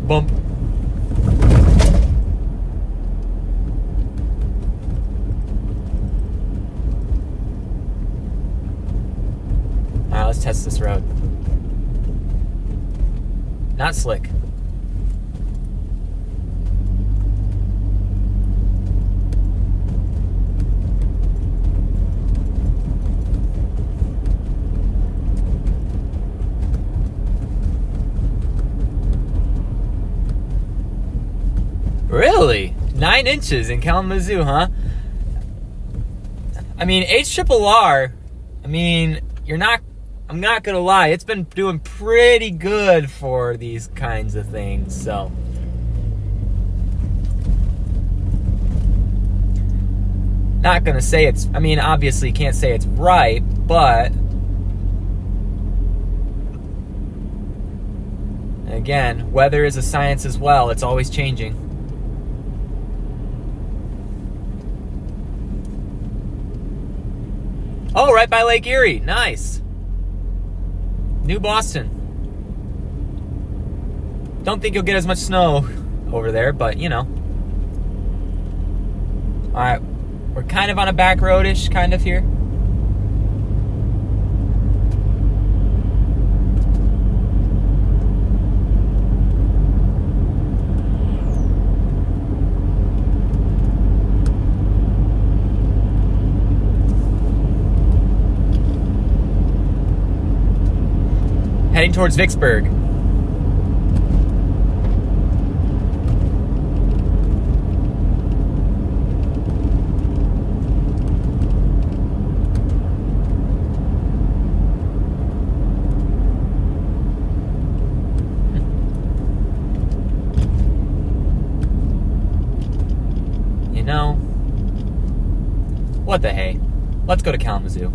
Bump. Alright, let's test this road. Not slick. Really? 9 inches in Kalamazoo, huh? I mean, HRRR, I mean, you're not, I'm not gonna lie, it's been doing pretty good for these kinds of things, so. Not gonna say it's, I mean, obviously can't say it's right, but again, weather is a science as well. It's always changing. Oh, right by Lake Erie. Nice. New Boston. Don't think you'll get as much snow over there, but you know. Alright, we're kind of on a back road-ish, kind of here. Heading towards Vicksburg. You know, what the hey? Let's go to Kalamazoo.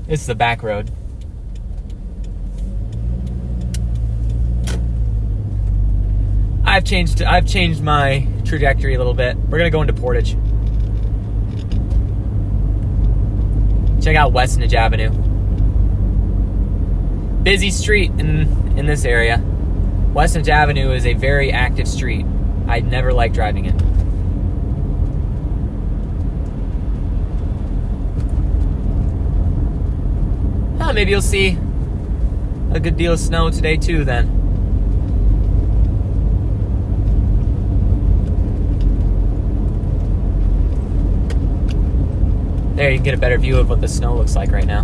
This is the back road. I've changed my trajectory a little bit. We're gonna go into Portage. Check out Westnedge Avenue. Busy street in this area. Westnedge Avenue is a very active street. I never like driving it. Maybe you'll see a good deal of snow today too then. There, you can get a better view of what the snow looks like right now.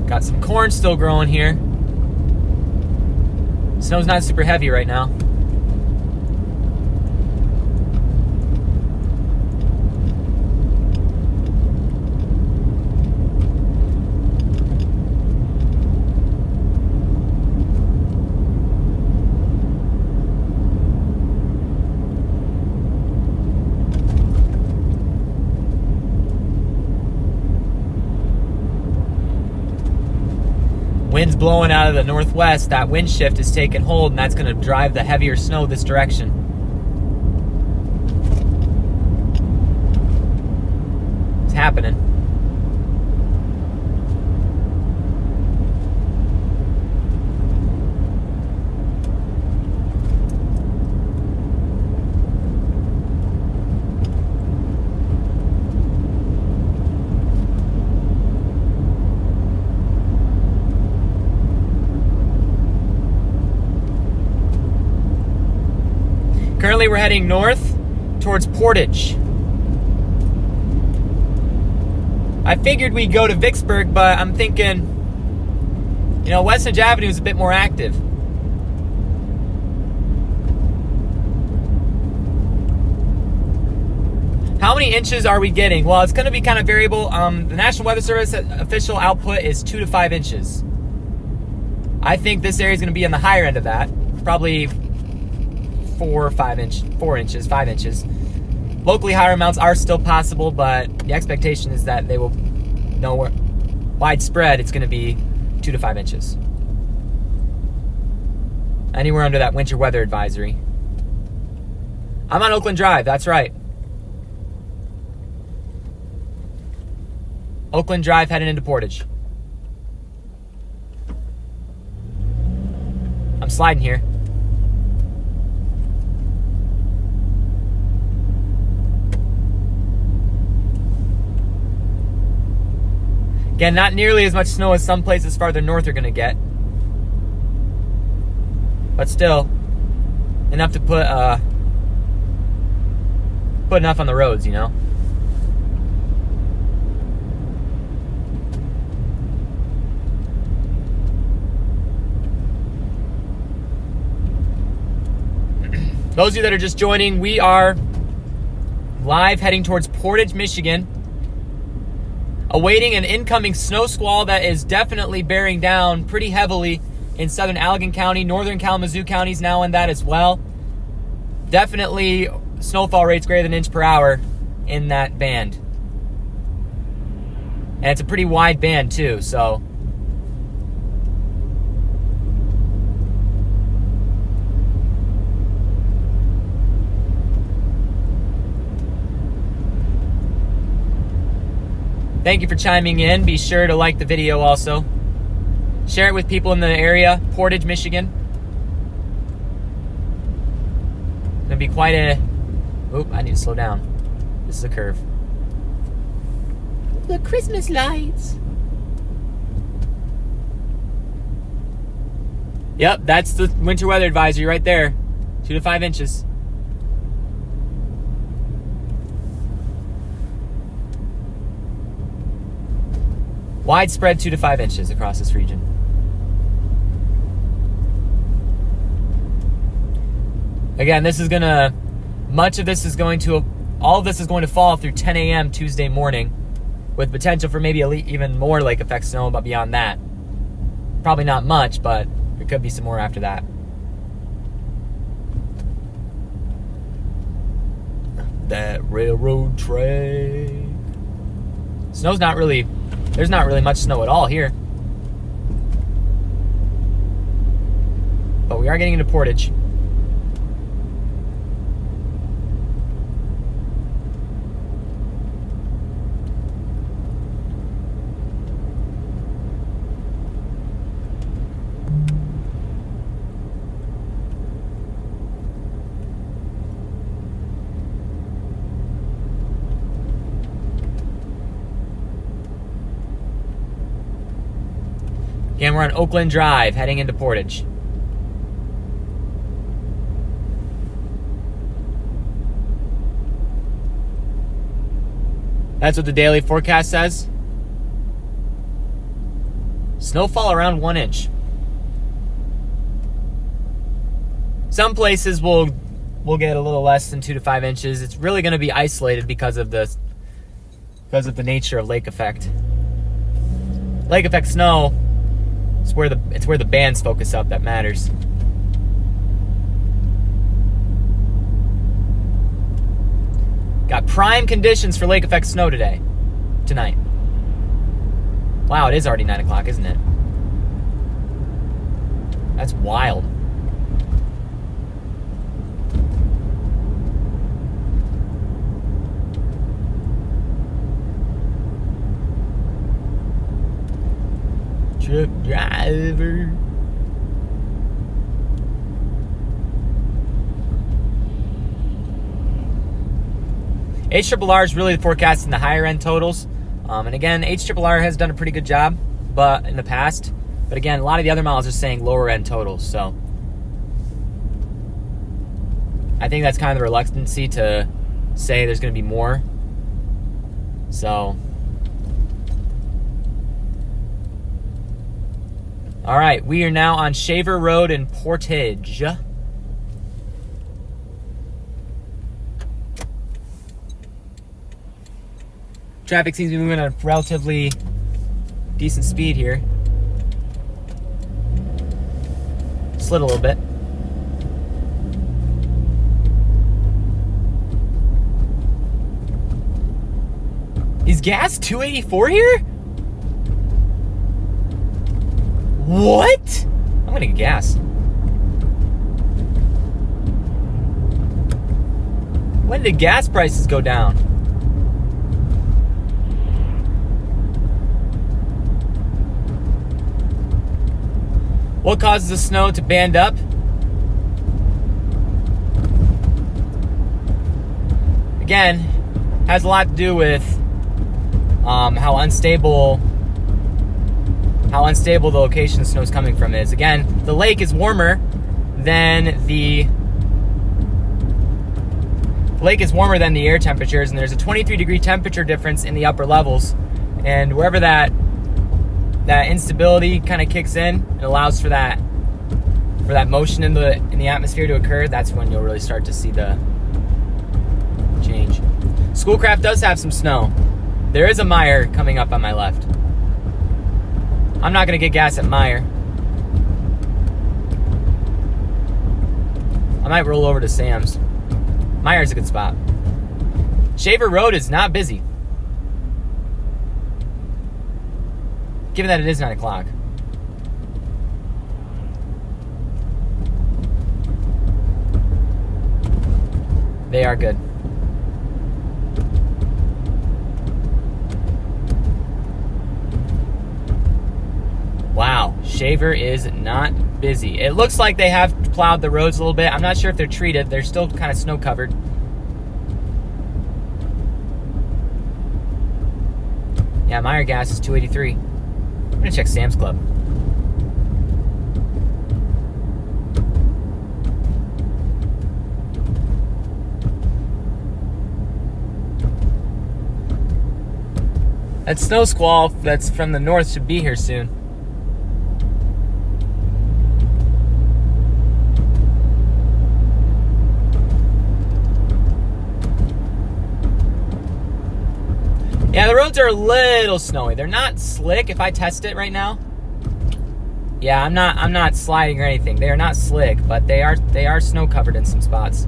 Got some corn still growing here. Snow's not super heavy right now. Wind's blowing out of the northwest. That wind shift is taking hold, and that's going to drive the heavier snow this direction. It's happening. Currently, we're heading north towards Portage. I figured we'd go to Vicksburg, but I'm thinking, you know, Westnedge Avenue is a bit more active. How many inches are we getting? Well, it's going to be kind of variable. The National Weather Service official output is 2 to 5 inches. I think this area is going to be on the higher end of that. Probably 5 inches. Locally higher amounts are still possible, but the expectation is that they will know widespread it's going to be 2 to 5 inches. Anywhere under that winter weather advisory. I'm on Oakland Drive, that's right. Oakland Drive heading into Portage. I'm sliding here. Again, not nearly as much snow as some places farther north are going to get. But still, enough to put enough on the roads, you know? Those of you that are just joining, we are live heading towards Portage, Michigan. Awaiting an incoming snow squall that is definitely bearing down pretty heavily in southern Allegan County. Northern Kalamazoo County is now in that as well. Definitely snowfall rates greater than an inch per hour in that band. And it's a pretty wide band too, so. Thank you for chiming in. Be sure to like the video also. Share it with people in the area, Portage, Michigan. Gonna be quite a... Oop, I need to slow down. This is a curve. The Christmas lights. Yep, that's the winter weather advisory right there. 2 to 5 inches. Widespread 2 to 5 inches across this region. Again, this is gonna, much of this is going to, all of this is going to fall through 10 a.m. Tuesday morning, with potential for maybe even more lake effect snow, but beyond that, probably not much, but there could be some more after that. That railroad track. Snow's not really, there's not really much snow at all here. But we are getting into Portage. Again, we're on Oakland Drive, heading into Portage. That's what the daily forecast says. Snowfall around 1 inch. Some places will get a little less than 2 to 5 inches. It's really going to be isolated because of the nature of lake effect. Lake effect snow. It's where the bands focus up that matters. Got prime conditions for lake effect snow tonight. Wow, it is already 9 o'clock, isn't it? That's wild. Truck driver. HRRR is really forecasting the higher end totals. And again, HRRR has done a pretty good job in the past. But again, a lot of the other models are saying lower end totals. So I think that's kind of the reluctancy to say there's going to be more. So... All right, we are now on Shaver Road in Portage. Traffic seems to be moving at a relatively decent speed here. Slid a little bit. Is gas $2.84 here? What? I'm gonna get gas. When did gas prices go down? What causes the snow to band up? Again, has a lot to do with how unstable the location the snow is coming from is. Again, the lake is warmer than the air temperatures, and there's a 23-degree temperature difference in the upper levels. And wherever that instability kind of kicks in, it allows for that motion in the atmosphere to occur. That's when you'll really start to see the change. Schoolcraft does have some snow. There is a mire coming up on my left. I'm not gonna get gas at Mire. I might roll over to Sam's. Mire's a good spot. Shaver Road is not busy, given that it is 9 o'clock. They are good. Wow, Shaver is not busy. It looks like they have plowed the roads a little bit. I'm not sure if they're treated. They're still kind of snow covered. Yeah, Meyer gas is $2.83. I'm gonna check Sam's Club. That snow squall that's from the north should be here soon. Yeah, the roads are a little snowy. They're not slick if I test it right now. Yeah, I'm not sliding or anything. They are not slick, but they are snow covered in some spots.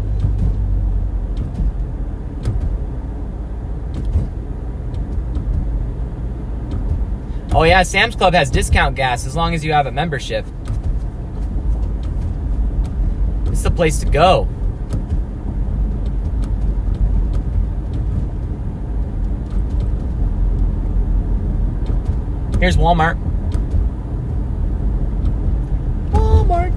Oh yeah, Sam's Club has discount gas as long as you have a membership. It's the place to go. Here's Walmart. Walmart.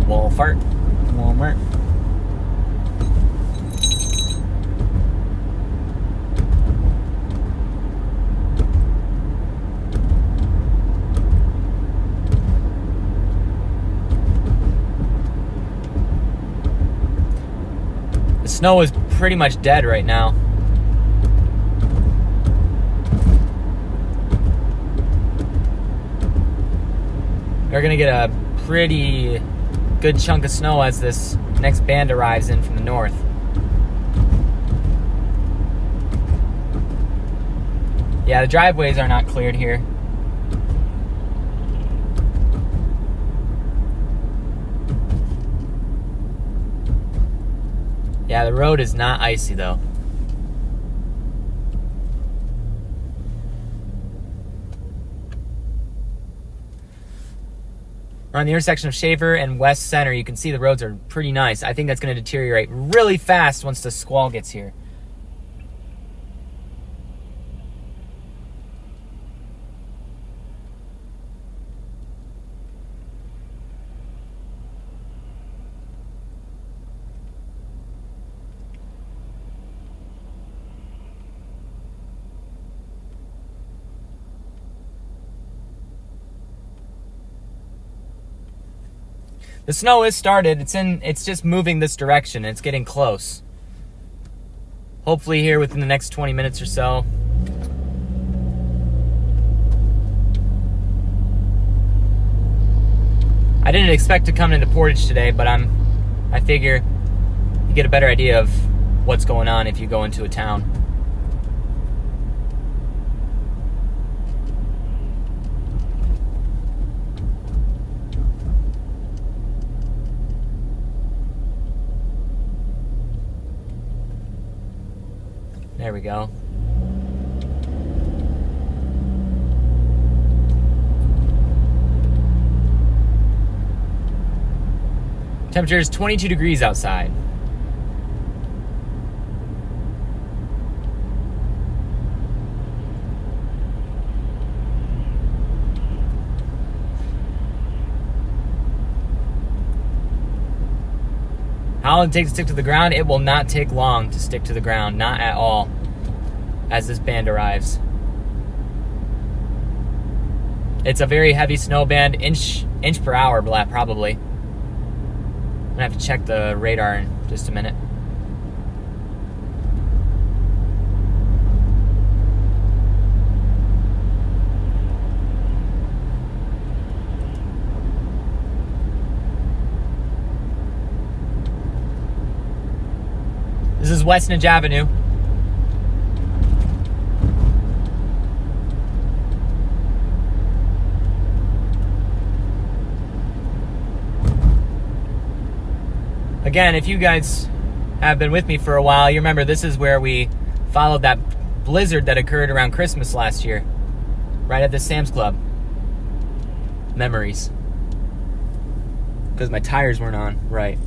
Walmart. Walmart. The snow is pretty much dead right now. We're gonna get a pretty good chunk of snow as this next band arrives in from the north. Yeah, the driveways are not cleared here. Yeah, the road is not icy though. We're on the intersection of Shaver and West Center. You can see the roads are pretty nice. I think that's going to deteriorate really fast once the squall gets here. The snow is started. It's just moving this direction. It's getting close. Hopefully here within the next 20 minutes or so. I didn't expect to come into Portage today, but I figure you get a better idea of what's going on if you go into a town. There we go. Temperature is 22 degrees outside. How long it takes to stick to the ground? It will not take long to stick to the ground, not at all, as this band arrives. It's a very heavy snow band, inch per hour probably. I'm gonna have to check the radar in just a minute. Westnedge Avenue. Again, if you guys have been with me for a while, you remember this is where we followed that blizzard that occurred around Christmas last year. Right at the Sam's Club. Memories. Because my tires weren't on. Right.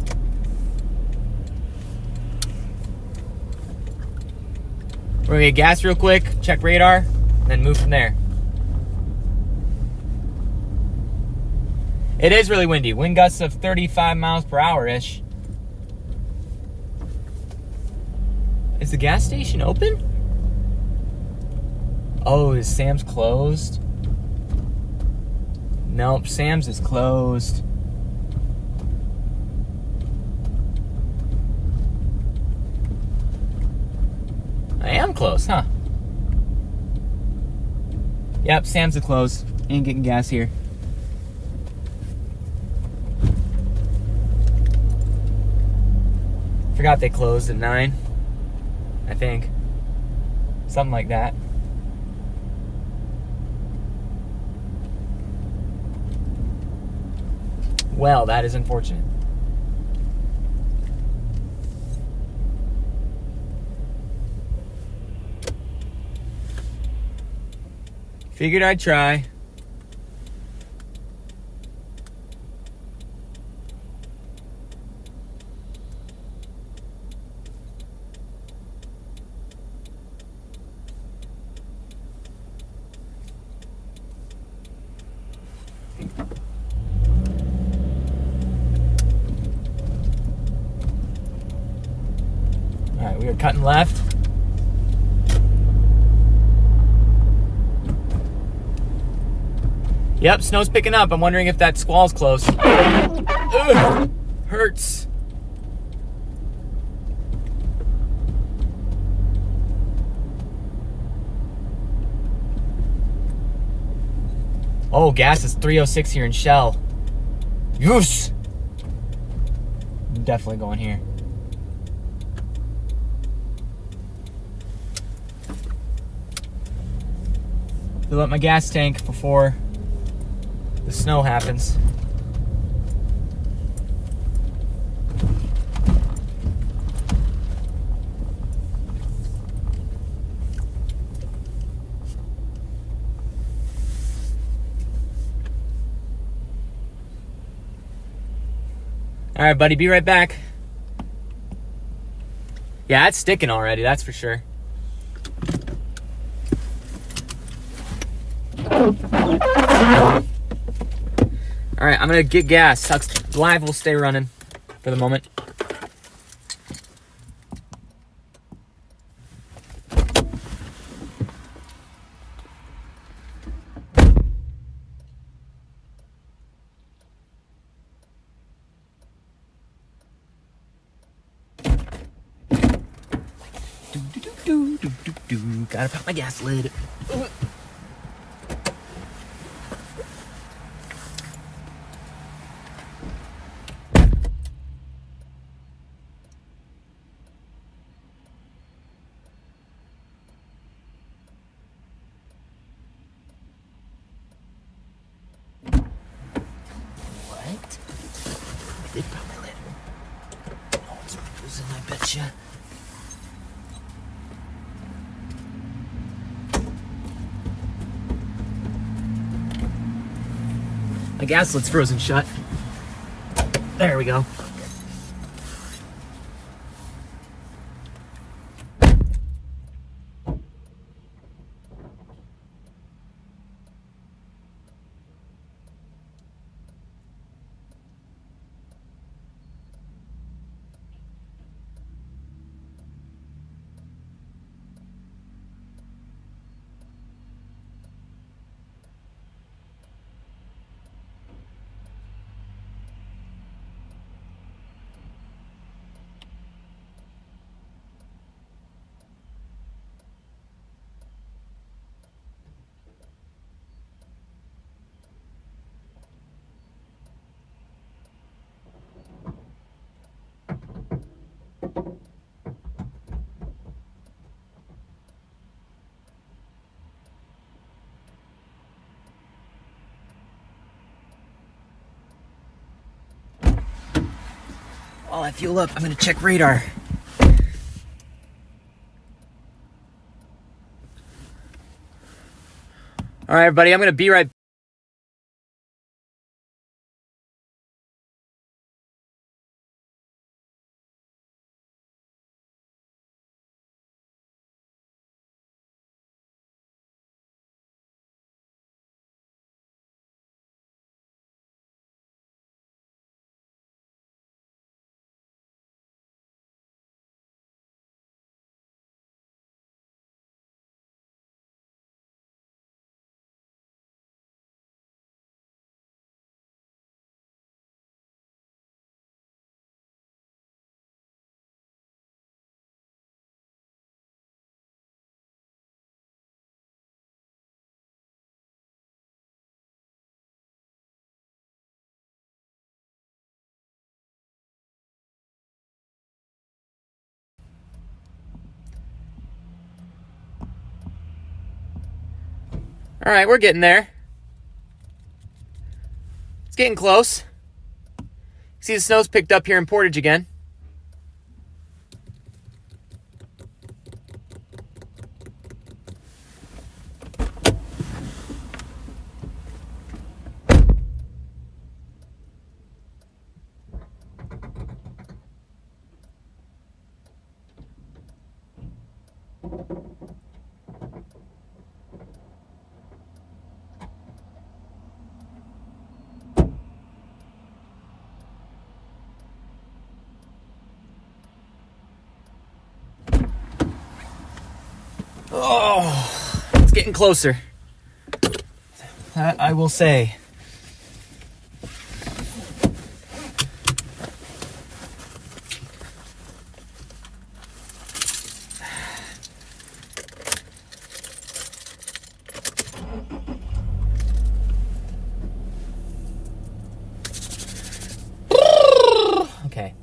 We're gonna get gas real quick, check radar, and then move from there. It is really windy. Wind gusts of 35 miles per hour-ish. Is the gas station open? Oh, is Sam's closed? Nope, Sam's is closed. I am close, huh? Yep, Sam's is closed. Ain't getting gas here. Forgot they closed at 9. I think. Something like that. Well, that is unfortunate. Figured I'd try. All right, we are cutting left. Yep, snow's picking up. I'm wondering if that squall's close. Ugh, hurts. Oh, gas is 306 here in Shell. Yes! I'm definitely going here. Fill up my gas tank before the snow happens. All right, buddy, be right back. Yeah, it's sticking already, that's for sure. All right, I'm gonna get gas. Sucks. Live will stay running for the moment. Gotta pop my gas lid. They pop my lid. Oh, it's frozen, I betcha. My gas lid's frozen shut. There we go. While I fuel up, I'm gonna check radar. All right, everybody, I'm gonna be right back. All right, we're getting there. It's getting close. See, the snow's picked up here in Portage again. Oh, it's getting closer. That I will say. Okay.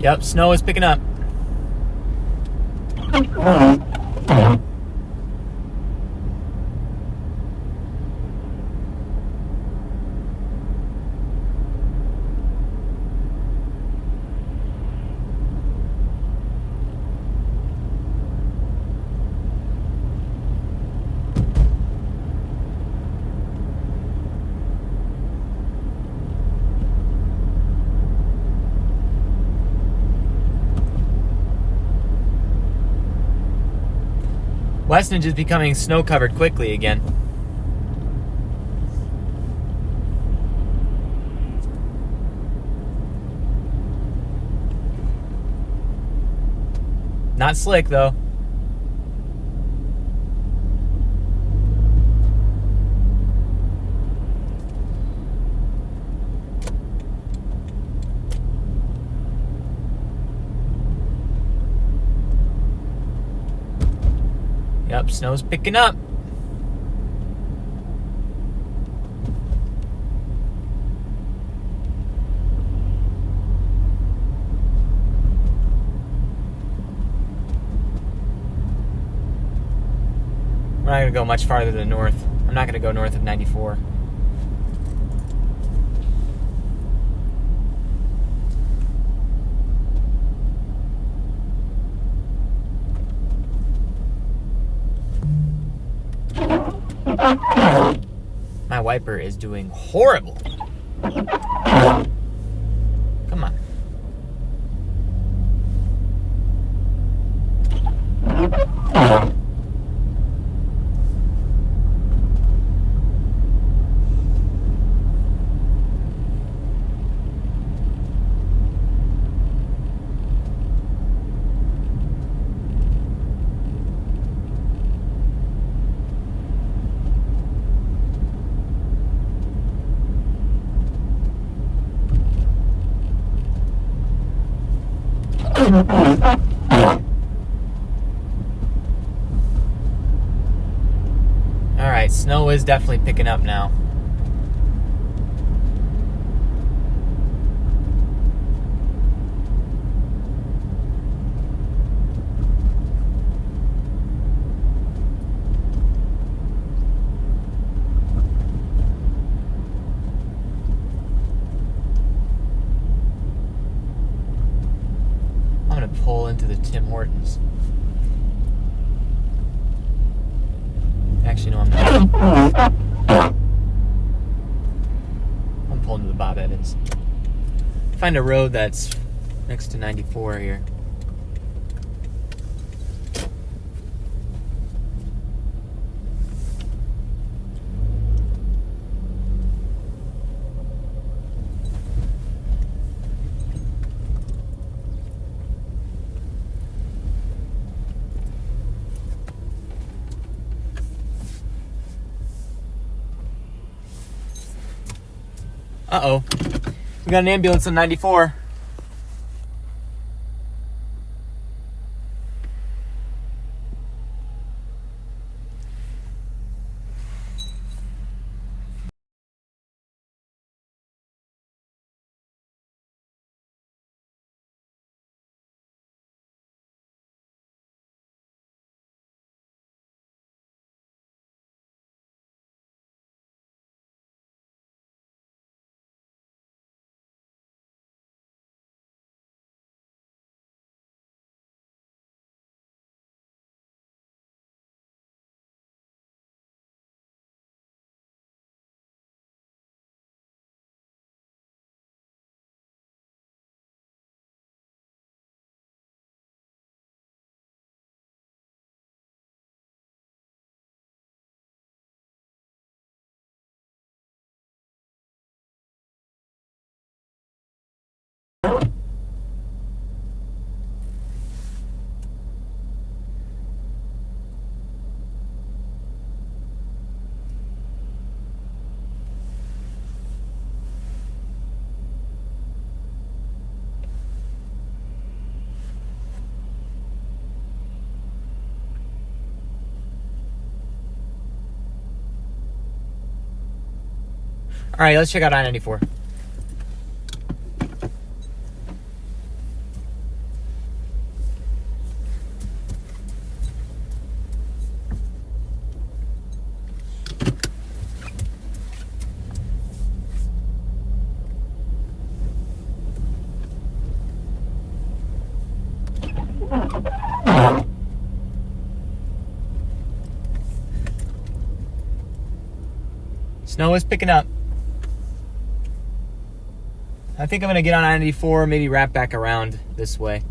Yep, snow is picking up. Westnedge is becoming snow-covered quickly again. Not slick, though. Yep, snow's picking up. We're not going to go much farther to the north. I'm not going to go north of 94. My wiper is doing horrible. Come on. Alright, snow is definitely picking up now. I'm gonna pull into the Tim Hortons. Actually, no, I'm not. I'm pulling to the Bob Evans. Find a road that's next to 94 here. Uh-oh. We got an ambulance on 94. All right, let's check out I-94. Snow is picking up. I think I'm going to get on I-94, maybe wrap back around this way.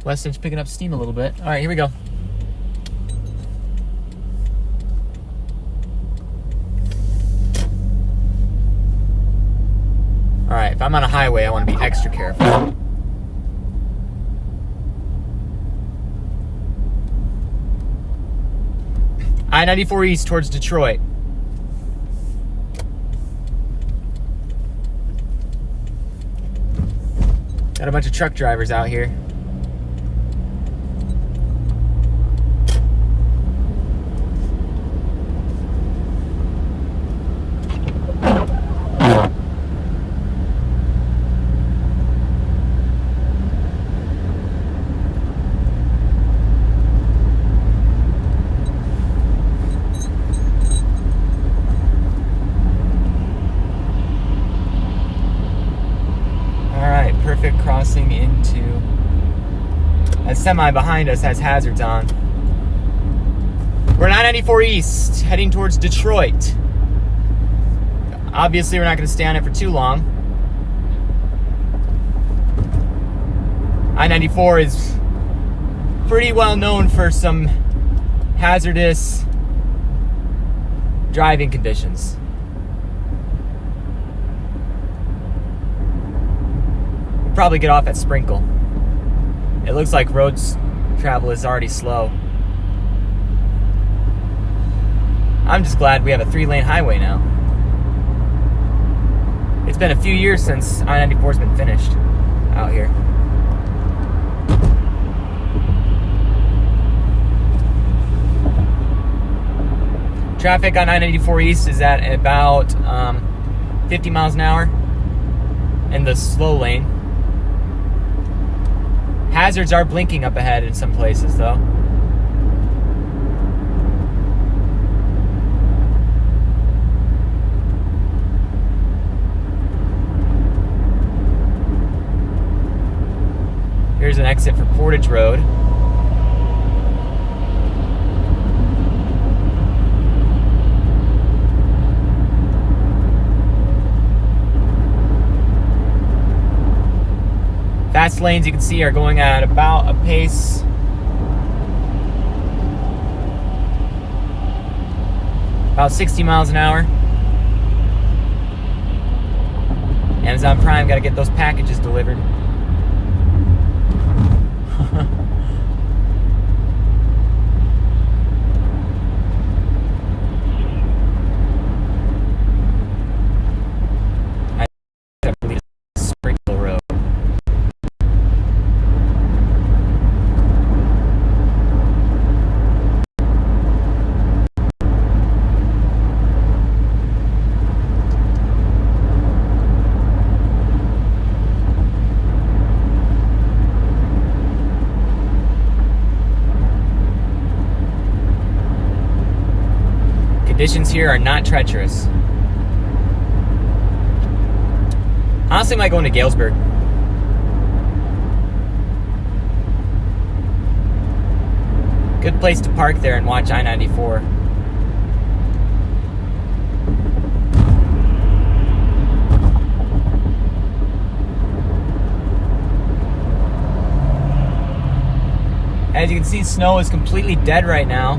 Westnedge picking up steam a little bit. All right, here we go. All right, if I'm on a highway, I want to be extra careful. I-94 East towards Detroit. Got a bunch of truck drivers out here. Perfect crossing into a semi behind us has hazards on. We're on I-94 East heading towards Detroit. Obviously we're not going to stay on it for too long. I-94 is pretty well known for some hazardous driving conditions. We'll probably get off at Sprinkle. It looks like road travel is already slow. I'm just glad we have a 3-lane highway now. It's been a few years since I-94's been finished out here. Traffic on I-94 East is at about 50 miles an hour in the slow lane. Hazards are blinking up ahead in some places though. Here's an exit for Portage Road. Fast lanes, you can see, are going at about a pace about 60 miles an hour. Amazon Prime, gotta get those packages delivered. I believe it's Sprinkle Road. Conditions here are not treacherous. Honestly, might go into Galesburg. Good place to park there and watch I-94. As you can see, snow is completely dead right now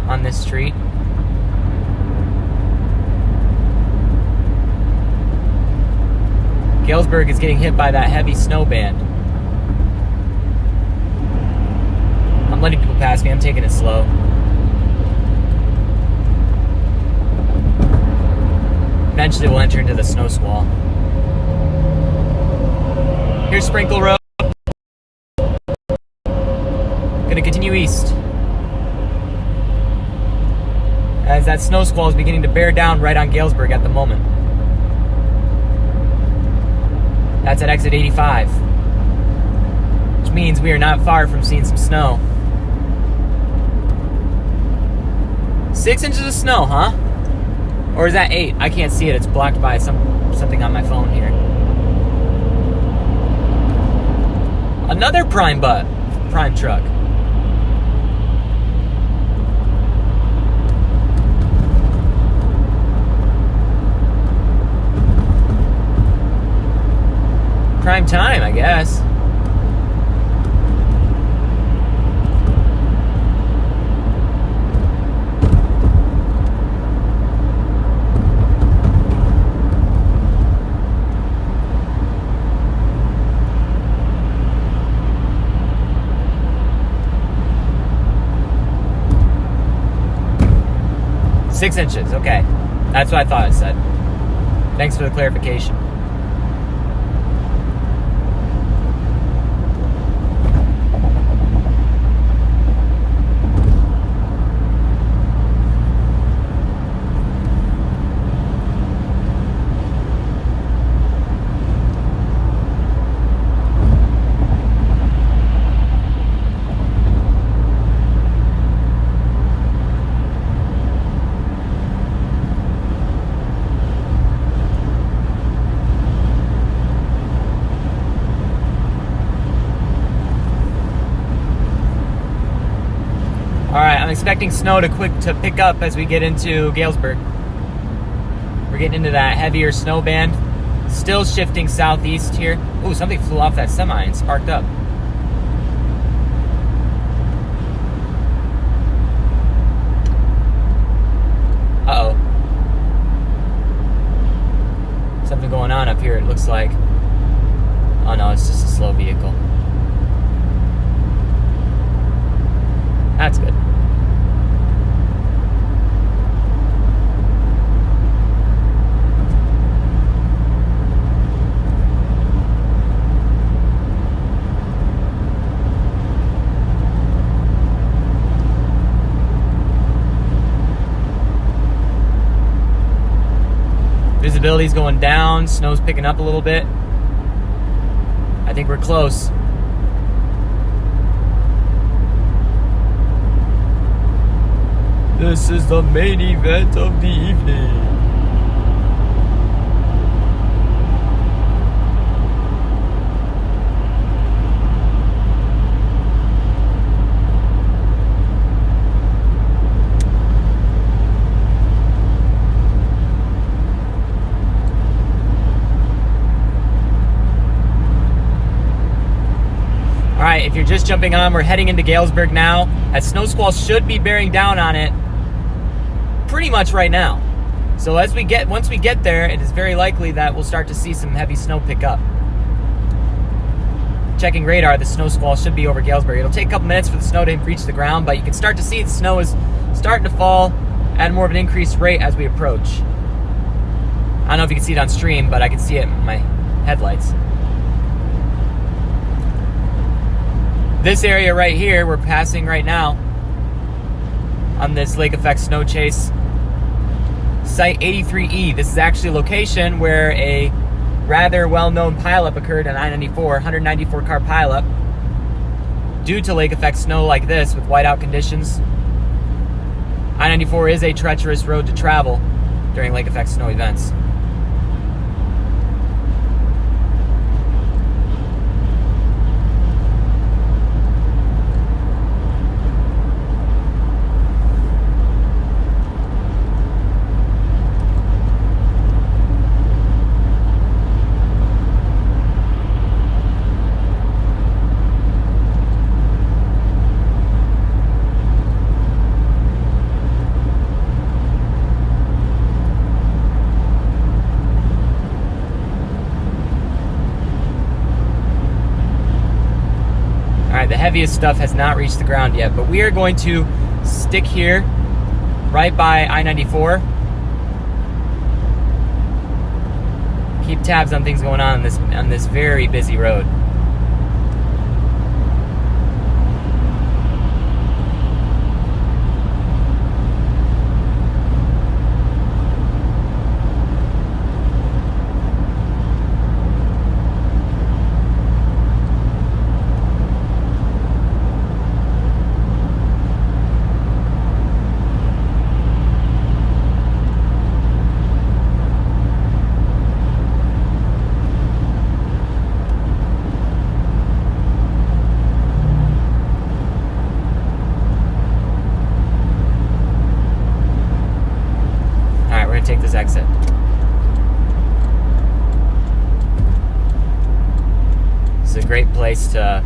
on this street. Galesburg is getting hit by that heavy snow band. I'm letting people pass me. I'm taking it slow. Eventually we'll enter into the snow squall. Here's Sprinkle Road. Gonna continue east. As that snow squall is beginning to bear down right on Galesburg at the moment. That's at exit 85, which means we are not far from seeing some snow. 6 inches of snow, huh? Or is that 8? I can't see it. It's blocked by something on my phone here. Another prime truck. Prime time, I guess. Six inches, okay. That's what I thought it said. Thanks for the clarification. Alright, I'm expecting snow to pick up as we get into Galesburg. We're getting into that heavier snow band. Still shifting southeast here. Ooh, something flew off that semi and sparked up. looks like. Oh no, it's just a slow vehicle. That's good. Visibility's going down, snow's picking up a little bit. I think we're close. This is the main event of the evening. Alright, if you're just jumping on, we're heading into Galesburg now. That snow squall should be bearing down on it pretty much right now. So once we get there, it is very likely that we'll start to see some heavy snow pick up. Checking radar, the snow squall should be over Galesburg. It'll take a couple minutes for the snow to reach the ground, but you can start to see the snow is starting to fall at more of an increased rate as we approach. I don't know if you can see it on stream, but I can see it in my headlights. This area right here we're passing right now on this lake effect snow chase, site 83E. This is actually a location where a rather well-known pileup occurred on I-94, 194 car pileup. Due to lake effect snow like this with whiteout conditions, I-94 is a treacherous road to travel during lake effect snow events. The heaviest stuff has not reached the ground yet, but we are going to stick here right by I-94. Keep tabs on things going on this very busy road. Take this exit. This is a great place to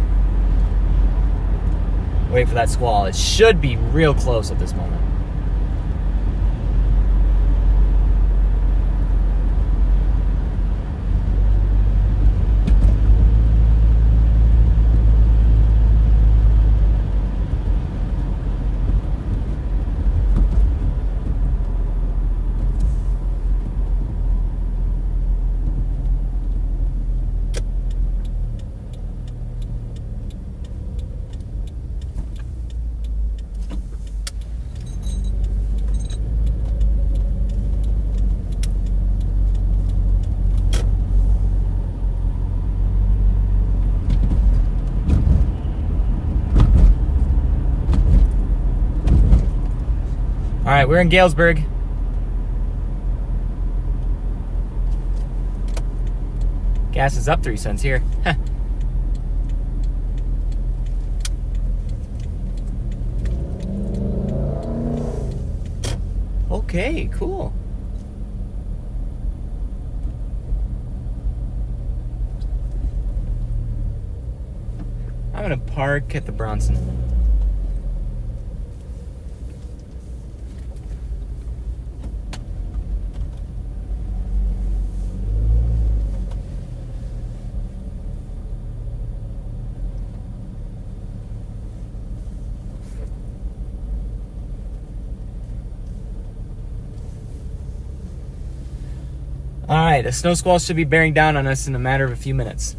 wait for that squall. It should be real close at this moment. All right, we're in Galesburg. Gas is up 3 cents here. Okay, cool. I'm gonna park at the Bronson. All right, a snow squall should be bearing down on us in a matter of a few minutes.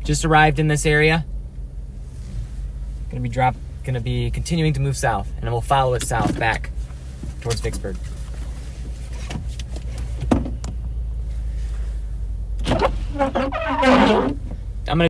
Just arrived in this area. Gonna be continuing to move south, and we'll follow it south back towards Vicksburg. I'm gonna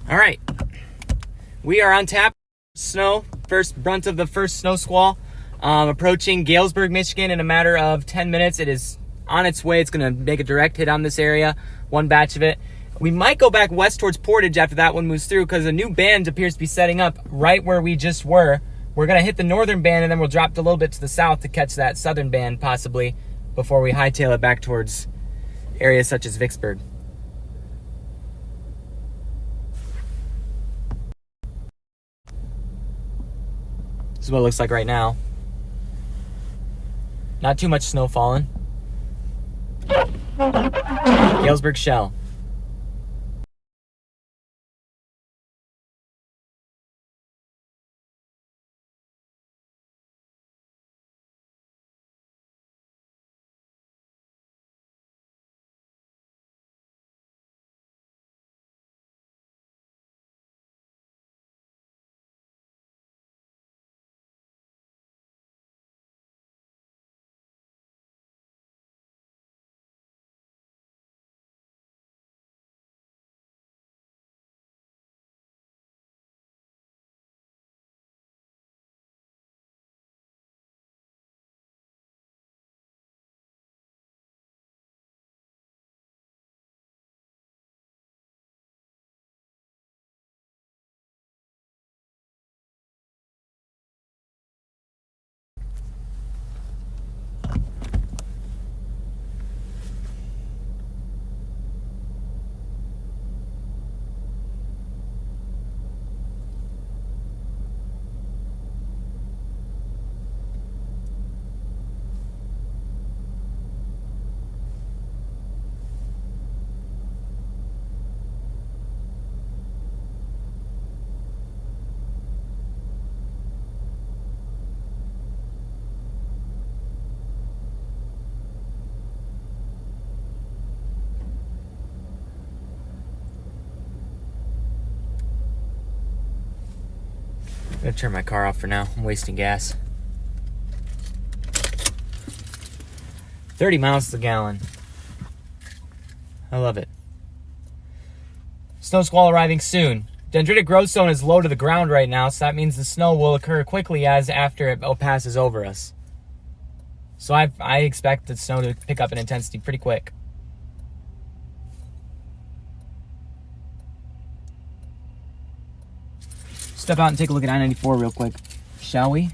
All right, we are on tap. Snow, first brunt of the first snow squall, approaching Galesburg, Michigan in a matter of 10 minutes. It is on its way. It's going to make a direct hit on this area, one batch of it. We might go back west towards Portage after that one moves through because a new band appears to be setting up right where we just were. We're going to hit the northern band and then we'll drop a little bit to the south to catch that southern band possibly before we hightail it back towards areas such as Vicksburg. This is what it looks like right now. Not too much snow falling. Galesburg shell. I'm gonna turn my car off for now. I'm wasting gas. 30 miles to the gallon. I love it. Snow squall arriving soon. Dendritic growth zone is low to the ground right now, so that means the snow will occur quickly as after it passes over us. So I expect the snow to pick up in intensity pretty quick. Step out and take a look at I-94 real quick, shall we?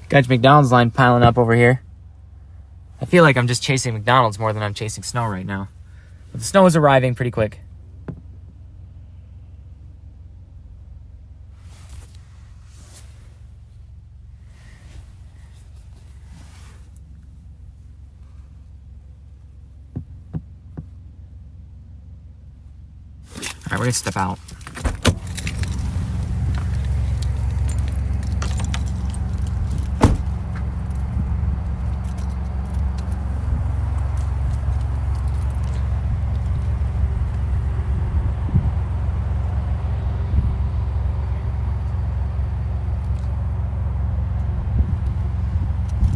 Got your McDonald's line piling up over here. I feel like I'm just chasing McDonald's more than I'm chasing snow right now. But the snow is arriving pretty quick. we're gonna step out.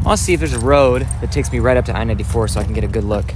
I'll see if there's a road that takes me right up to I-94 so I can get a good look.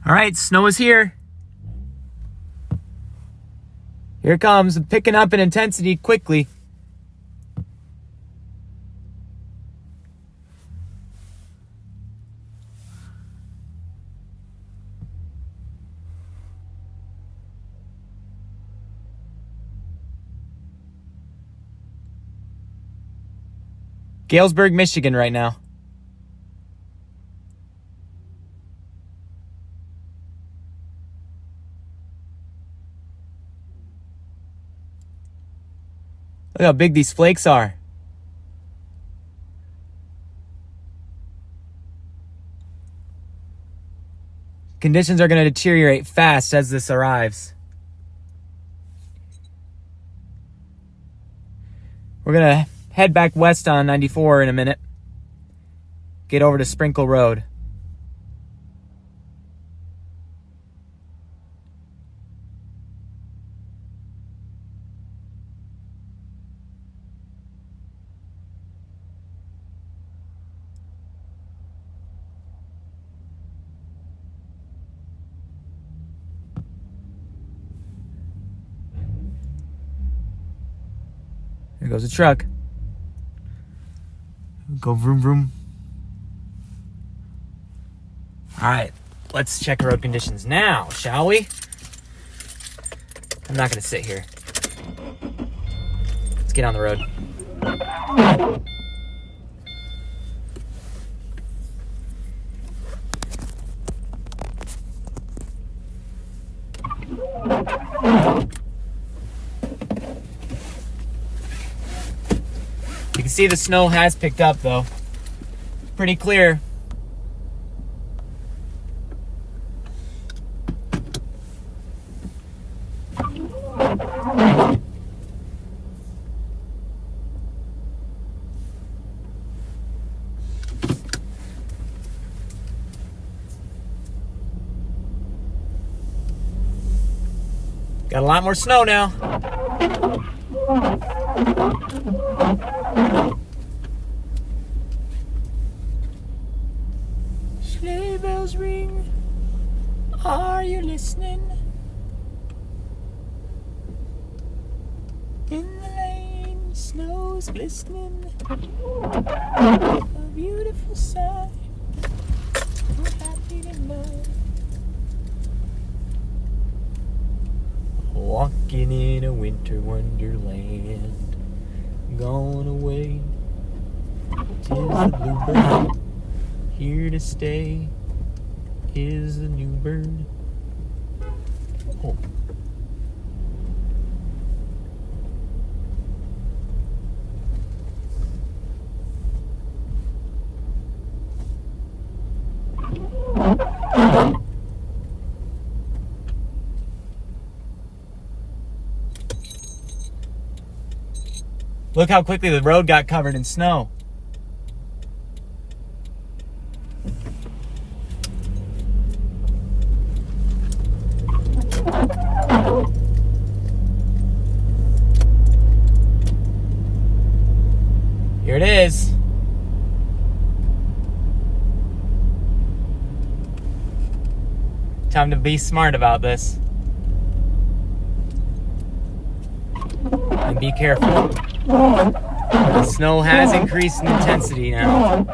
All right, snow is here. Here it comes, picking up in intensity quickly. Galesburg, Michigan right now. Look how big these flakes are. Conditions are going to deteriorate fast as this arrives. We're going to head back west on 94 in a minute. Get over to Sprinkle Road. There goes a truck. Go vroom vroom. All right, let's check road conditions now, shall we? I'm not gonna sit here. Let's get on the road. You can see the snow has picked up though. Pretty clear. Got a lot more snow now. Sleigh bells ring. Are you listening? In the lane, snow's glistening. A beautiful sight. So happy tonight. Walking in a winter wonderland, gone away. 'Tis the bluebird, here to stay is the new bird. Oh. Look how quickly the road got covered in snow. Here it is. Time to be smart about this. And be careful. The snow has increased in intensity now.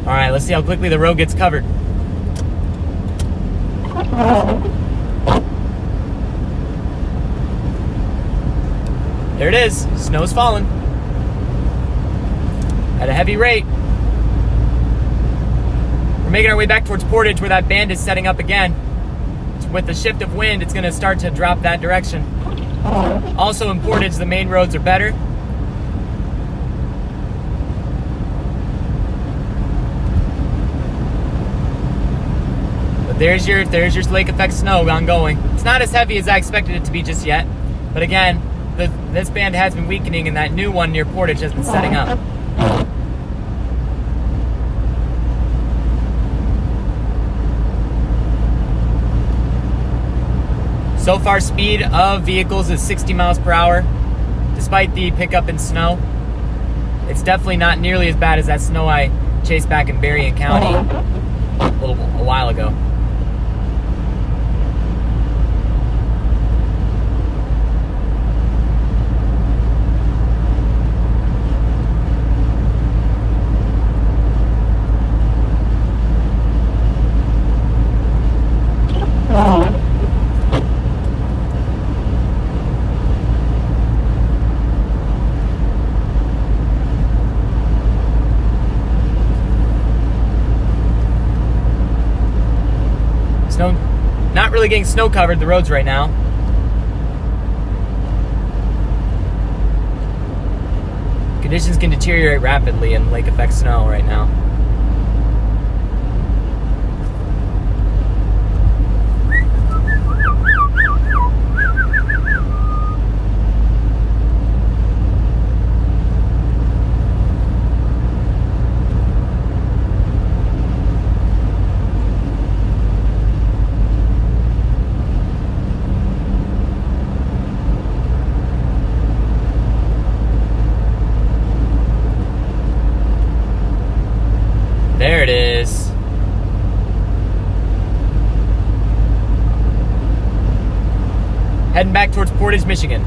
All right, let's see how quickly the road gets covered. There it is. Snow's falling at a heavy rate. We're making our way back towards Portage where that band is setting up again. With the shift of wind, it's going to start to drop that direction. Also in Portage, the main roads are better. But there's your lake effect snow ongoing. It's not as heavy as I expected it to be just yet. But again, this band has been weakening and that new one near Portage has been setting up. So far, speed of vehicles is 60 miles per hour, despite the pickup in snow. It's definitely not nearly as bad as that snow I chased back in Berrien County a while ago. Not really getting snow covered the roads right now. Conditions can deteriorate rapidly in lake effect snow right now. There it is. Heading back towards Portage, Michigan.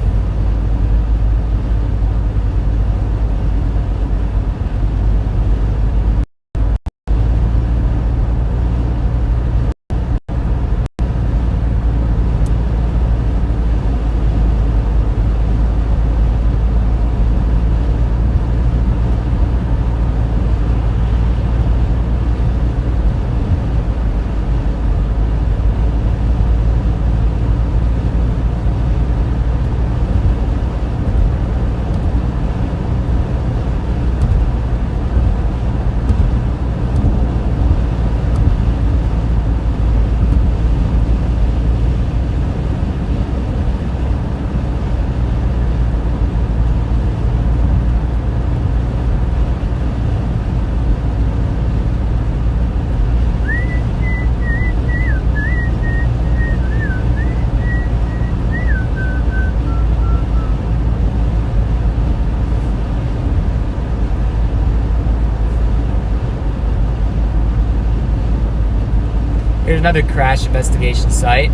Here's another crash investigation site,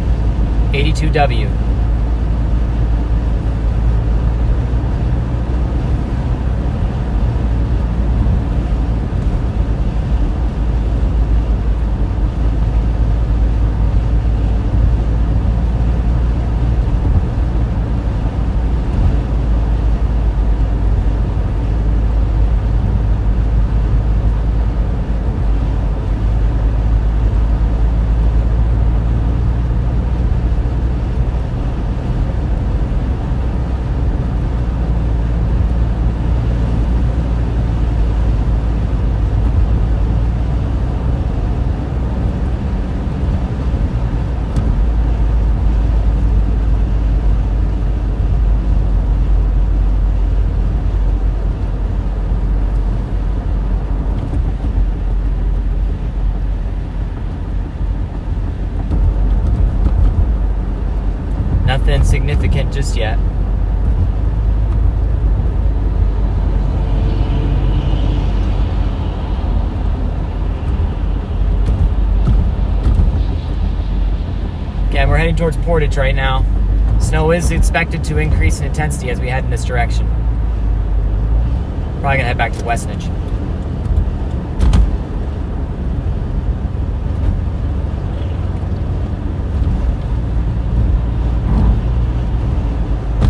82W. nothing significant just yet. Okay, we're heading towards Portage right now. Snow is expected to increase in intensity as we head in this direction. Probably gonna head back to Westnedge.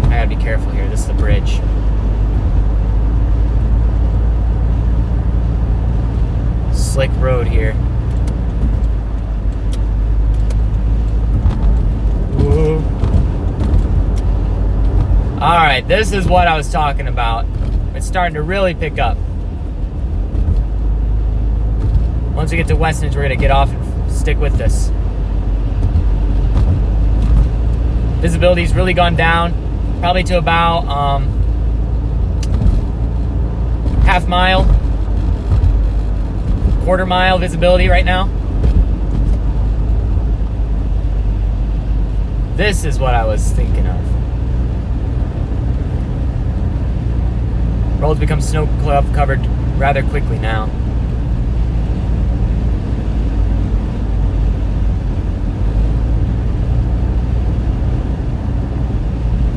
I gotta be careful here. This is the bridge. Slick road here. Woo. All right, this is what I was talking about. It's starting to really pick up. Once we get to Westnedge, we're gonna get off and stick with this. Visibility's really gone down, probably to about half mile, quarter mile visibility right now. This is what I was thinking of. Roads become snow covered rather quickly now.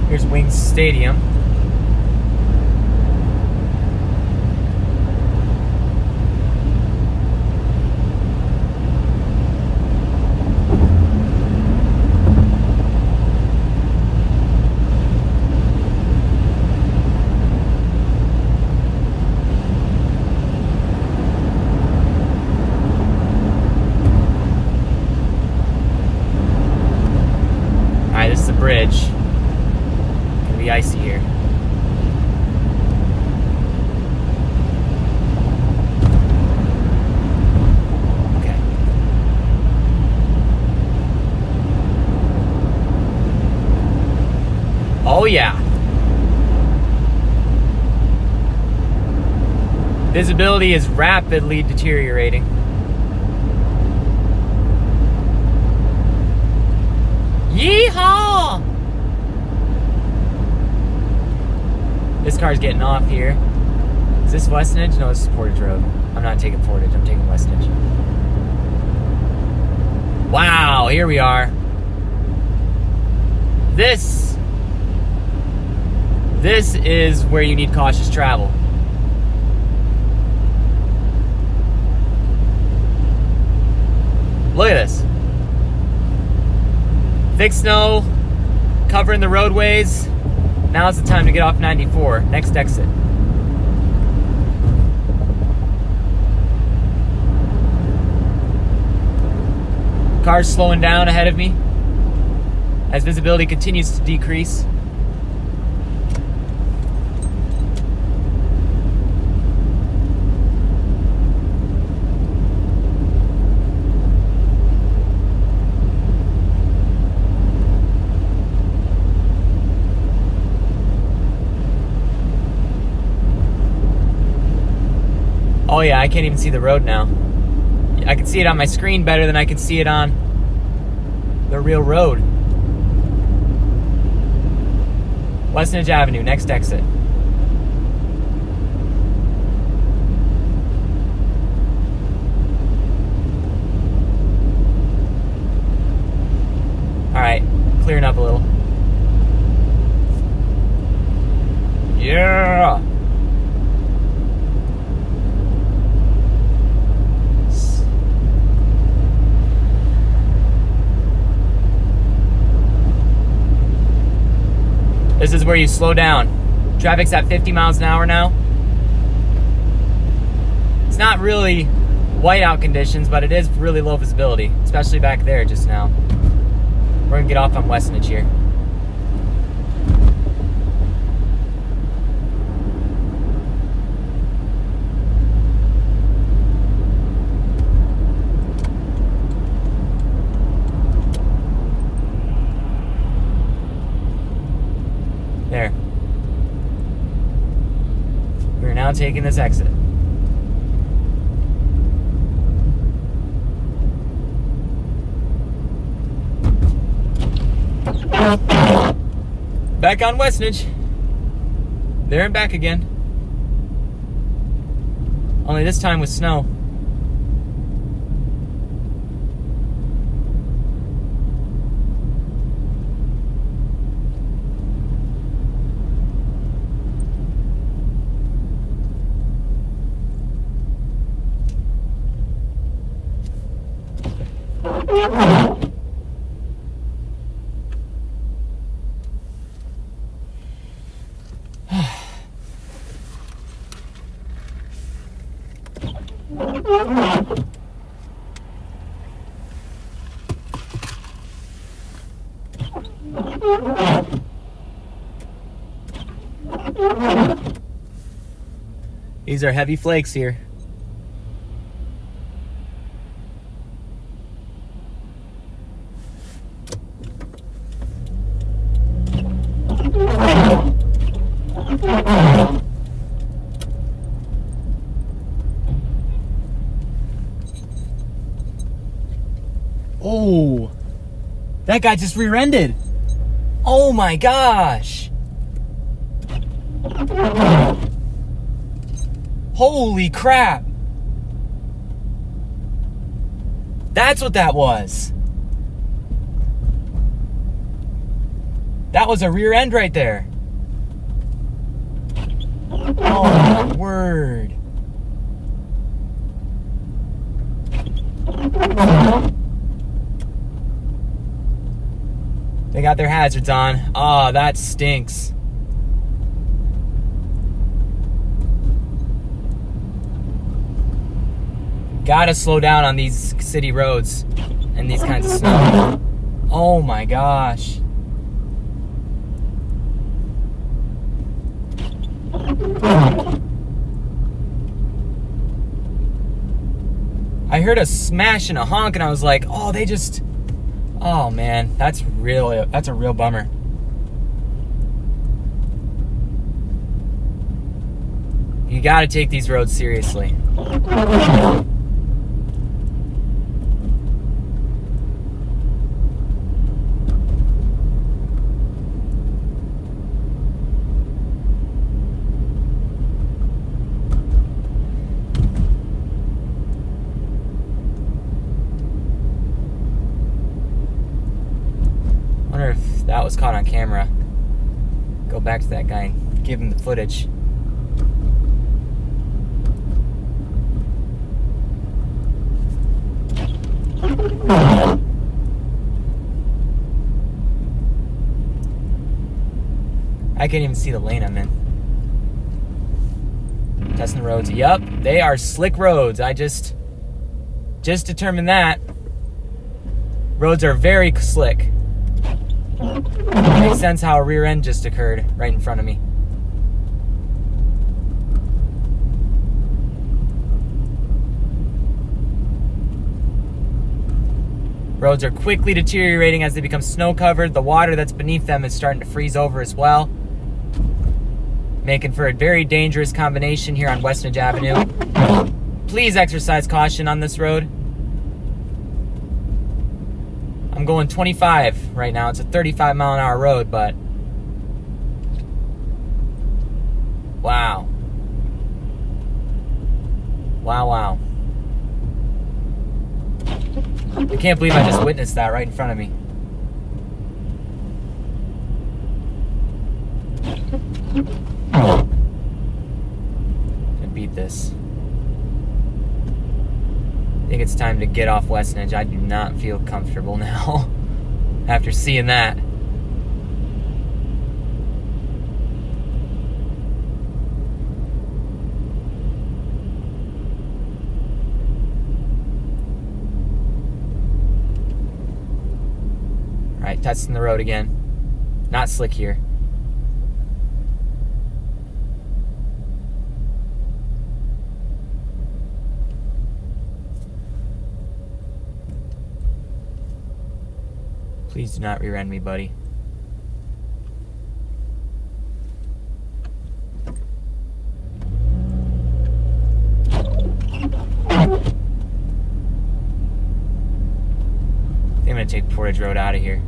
Here's Wings Stadium. This is the bridge. Gonna be icy here. Okay. Oh yeah. Visibility is rapidly deteriorating. Yeehaw! This car's getting off here. Is this Westnedge? No, this is Portage Road. I'm not taking Portage, I'm taking Westnedge. Wow, here we are. This is where you need cautious travel. Look at this. Thick snow covering the roadways. Now's the time to get off 94. Next exit. Cars slowing down ahead of me as visibility continues to decrease. Oh yeah, I can't even see the road now. I can see it on my screen better than I can see it on the real road. Westnedge Avenue, next exit. Alright, clearing up a little. Yeah! This is where you slow down. Traffic's at 50 miles an hour now. It's not really whiteout conditions, but it is really low visibility, especially back there just now. We're gonna get off on Westnedge here. There. We're now taking this exit. Back on Westnedge. There and back again. Only this time with snow. These are heavy flakes here. Oh, that guy just rear-ended. Oh my gosh. Holy crap. That's what that was. That was a rear end right there. Oh my word. They got their hazards on. Oh, that stinks. Gotta slow down on these city roads and these kinds of snow. Oh my gosh. I heard a smash and a honk and I was like, oh, they just... Oh man, that's a real bummer. You gotta take these roads seriously. Wonder if that was caught on camera. Go back to that guy and give him the footage. I can't even see the lane I'm in. Testing the roads. Yup, they are slick roads. I just determined that. Roads are very slick. Makes sense how a rear end just occurred right in front of me. Roads are quickly deteriorating as they become snow covered. The water that's beneath them is starting to freeze over as well, making for a very dangerous combination here on Westnedge Avenue. Please exercise caution on this road. I'm going 25 right now. It's a 35 mile an hour road, but wow. Wow. I can't believe I just witnessed that right in front of me. I beat this. I think it's time to get off Westnedge. I do not feel comfortable now after seeing that. All right, testing the road again. Not slick here. Please do not rear end me, buddy. I'm gonna take Portage Road out of here.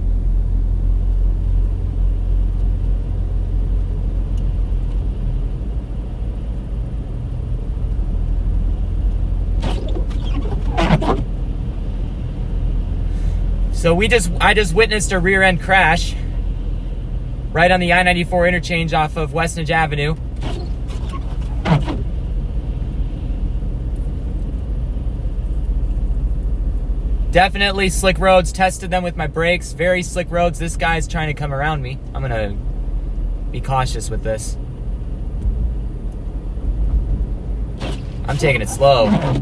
So I just witnessed a rear end crash right on the I-94 interchange off of Westnedge Avenue. Definitely slick roads. Tested them with my brakes. Very slick roads. This guy's trying to come around me. I'm gonna be cautious with this. I'm taking it slow.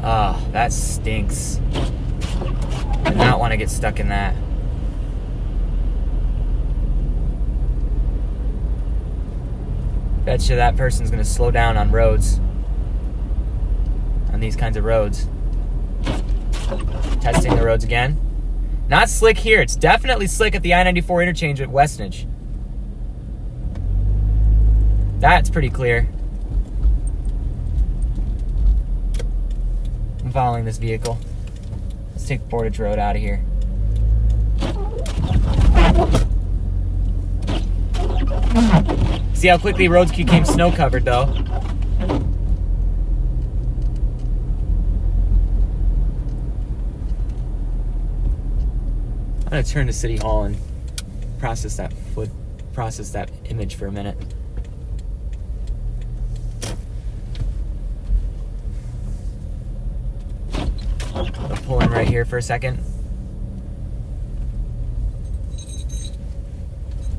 Ah, that stinks. I do not want to get stuck in that. Bet you that person's going to slow down on roads. On these kinds of roads. Testing the roads again. Not slick here. It's definitely slick at the I-94 interchange at Westnedge. That's pretty clear. I'm following this vehicle. Let's take Portage Road out of here. See how quickly roads became snow covered though. I'm gonna turn to City Hall and process that image for a minute. I'll pull in right here for a second.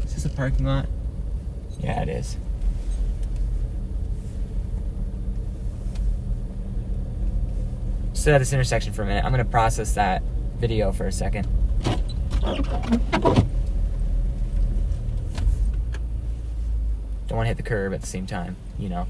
Is this a parking lot? Yeah, it is. Sit at this intersection for a minute. I'm gonna process that video for a second. Don't want to hit the curb at the same time, you know.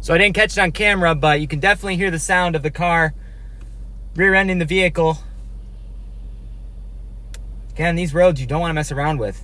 So I didn't catch it on camera, but you can definitely hear the sound of the car rear-ending the vehicle. Again, these roads you don't want to mess around with.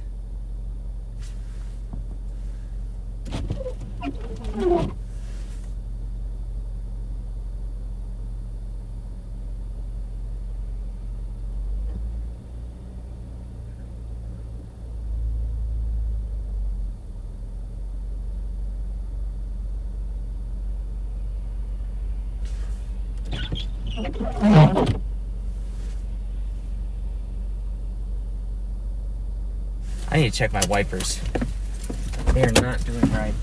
I need to check my wipers. They are not doing right.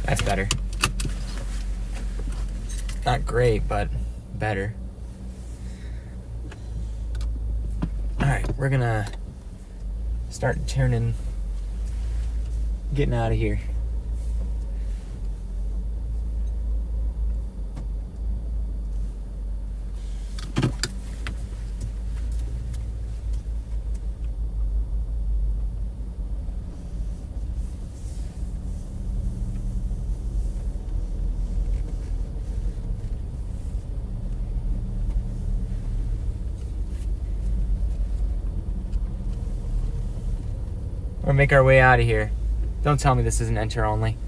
That's better. Not great, but better. Alright, we're gonna start getting out of here. Or make our way out of here. Don't tell me this isn't enter only.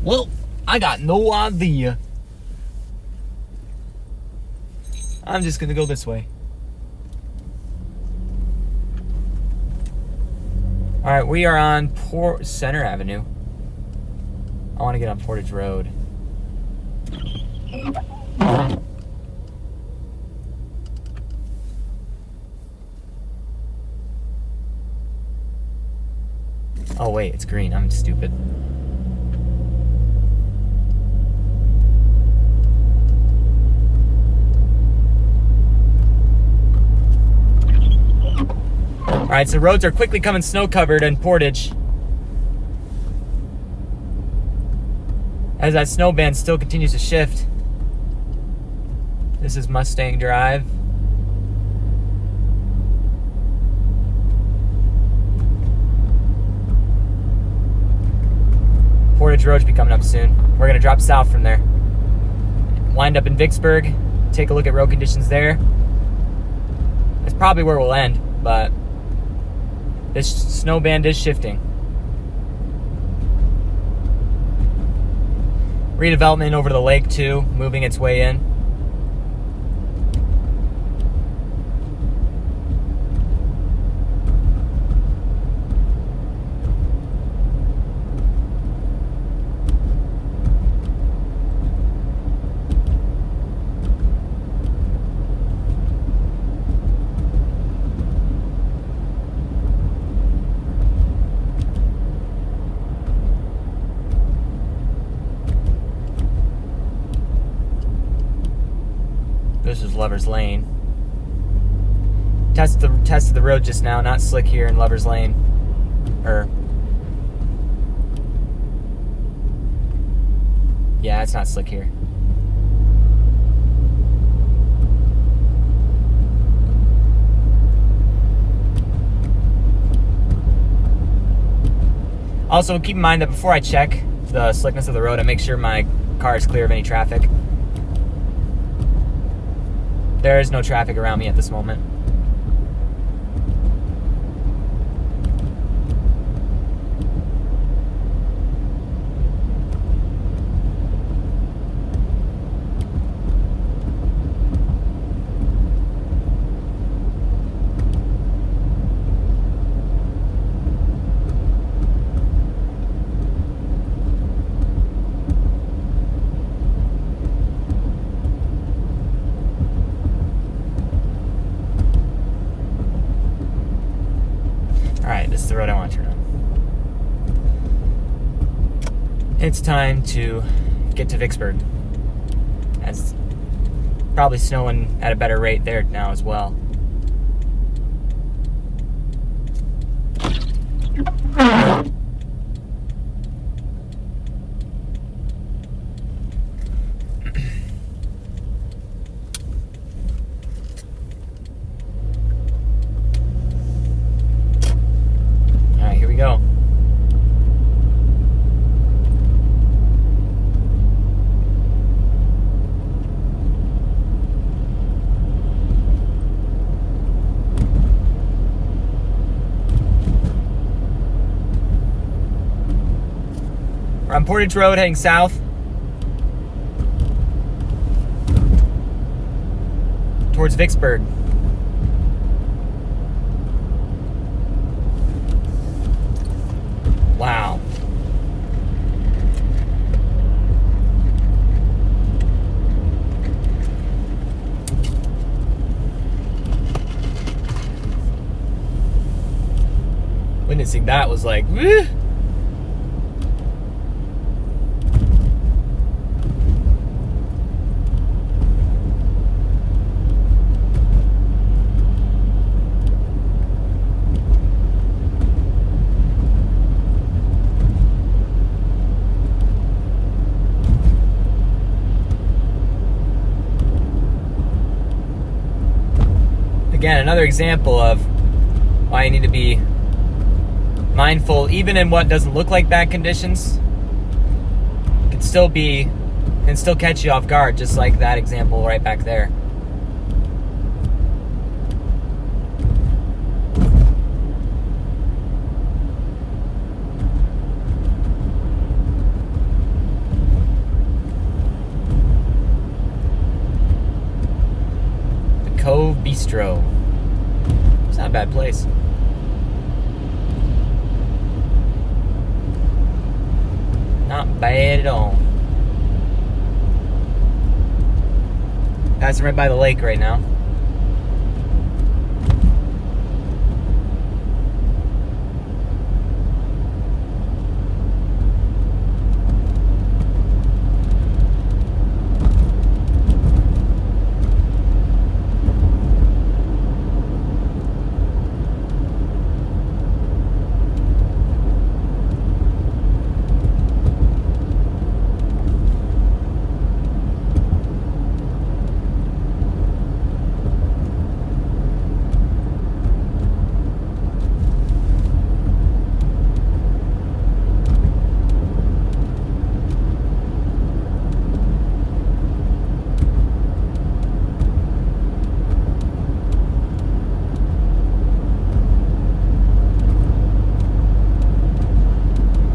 Well, I got no idea. I'm just gonna go this way. Alright, we are on Center Avenue. I want to get on Portage Road. Oh wait, it's green. I'm stupid. Alright, so roads are quickly coming snow-covered in Portage. As that snow band still continues to shift. This is Mustang Drive. Portage Road should be coming up soon. We're gonna drop south from there. Wind up in Vicksburg, take a look at road conditions there. That's probably where we'll end, but this snow band is shifting. Redevelopment over the lake too, moving its way in. This is Lover's Lane. Tested the road just now, not slick here in Lover's Lane. Yeah, it's not slick here. Also, keep in mind that before I check the slickness of the road, I make sure my car is clear of any traffic. There is no traffic around me at this moment. Alright, this is the road I want to turn on. It's time to get to Vicksburg. It's probably snowing at a better rate there now as well. Alright, here we go. We're on Portage Road heading south towards Vicksburg. Wow. Witnessing that was like, woo. Again, another example of why you need to be mindful, even in what doesn't look like bad conditions. Can still catch you off guard, just like that example right back there. The Cove Bistro. It's not a bad place. Not bad at all. Passing right by the lake right now.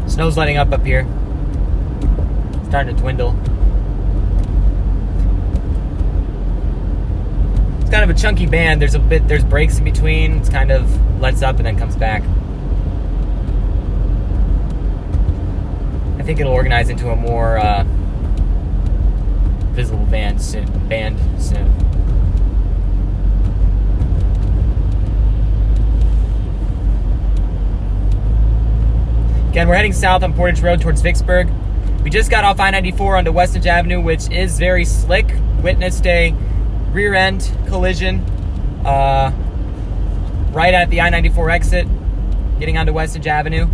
Snow's letting up here. Starting to dwindle. It's kind of a chunky band. There's breaks in between. It's kind of lets up and then comes back. I think it'll organize into a more visible band soon. Again, we're heading south on Portage Road towards Vicksburg. We just got off I-94 onto Westnedge Avenue, which is very slick. Witnessed a rear end collision right at the I-94 exit, getting onto Westnedge Avenue.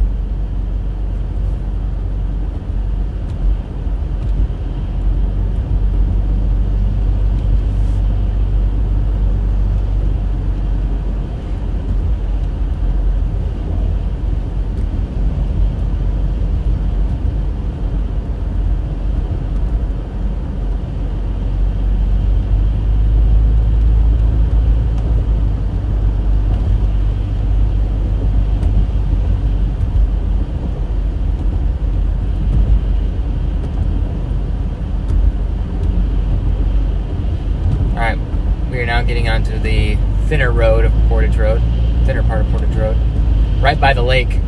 We are now getting onto the thinner road of Portage Road, thinner part of Portage Road, right by the lake.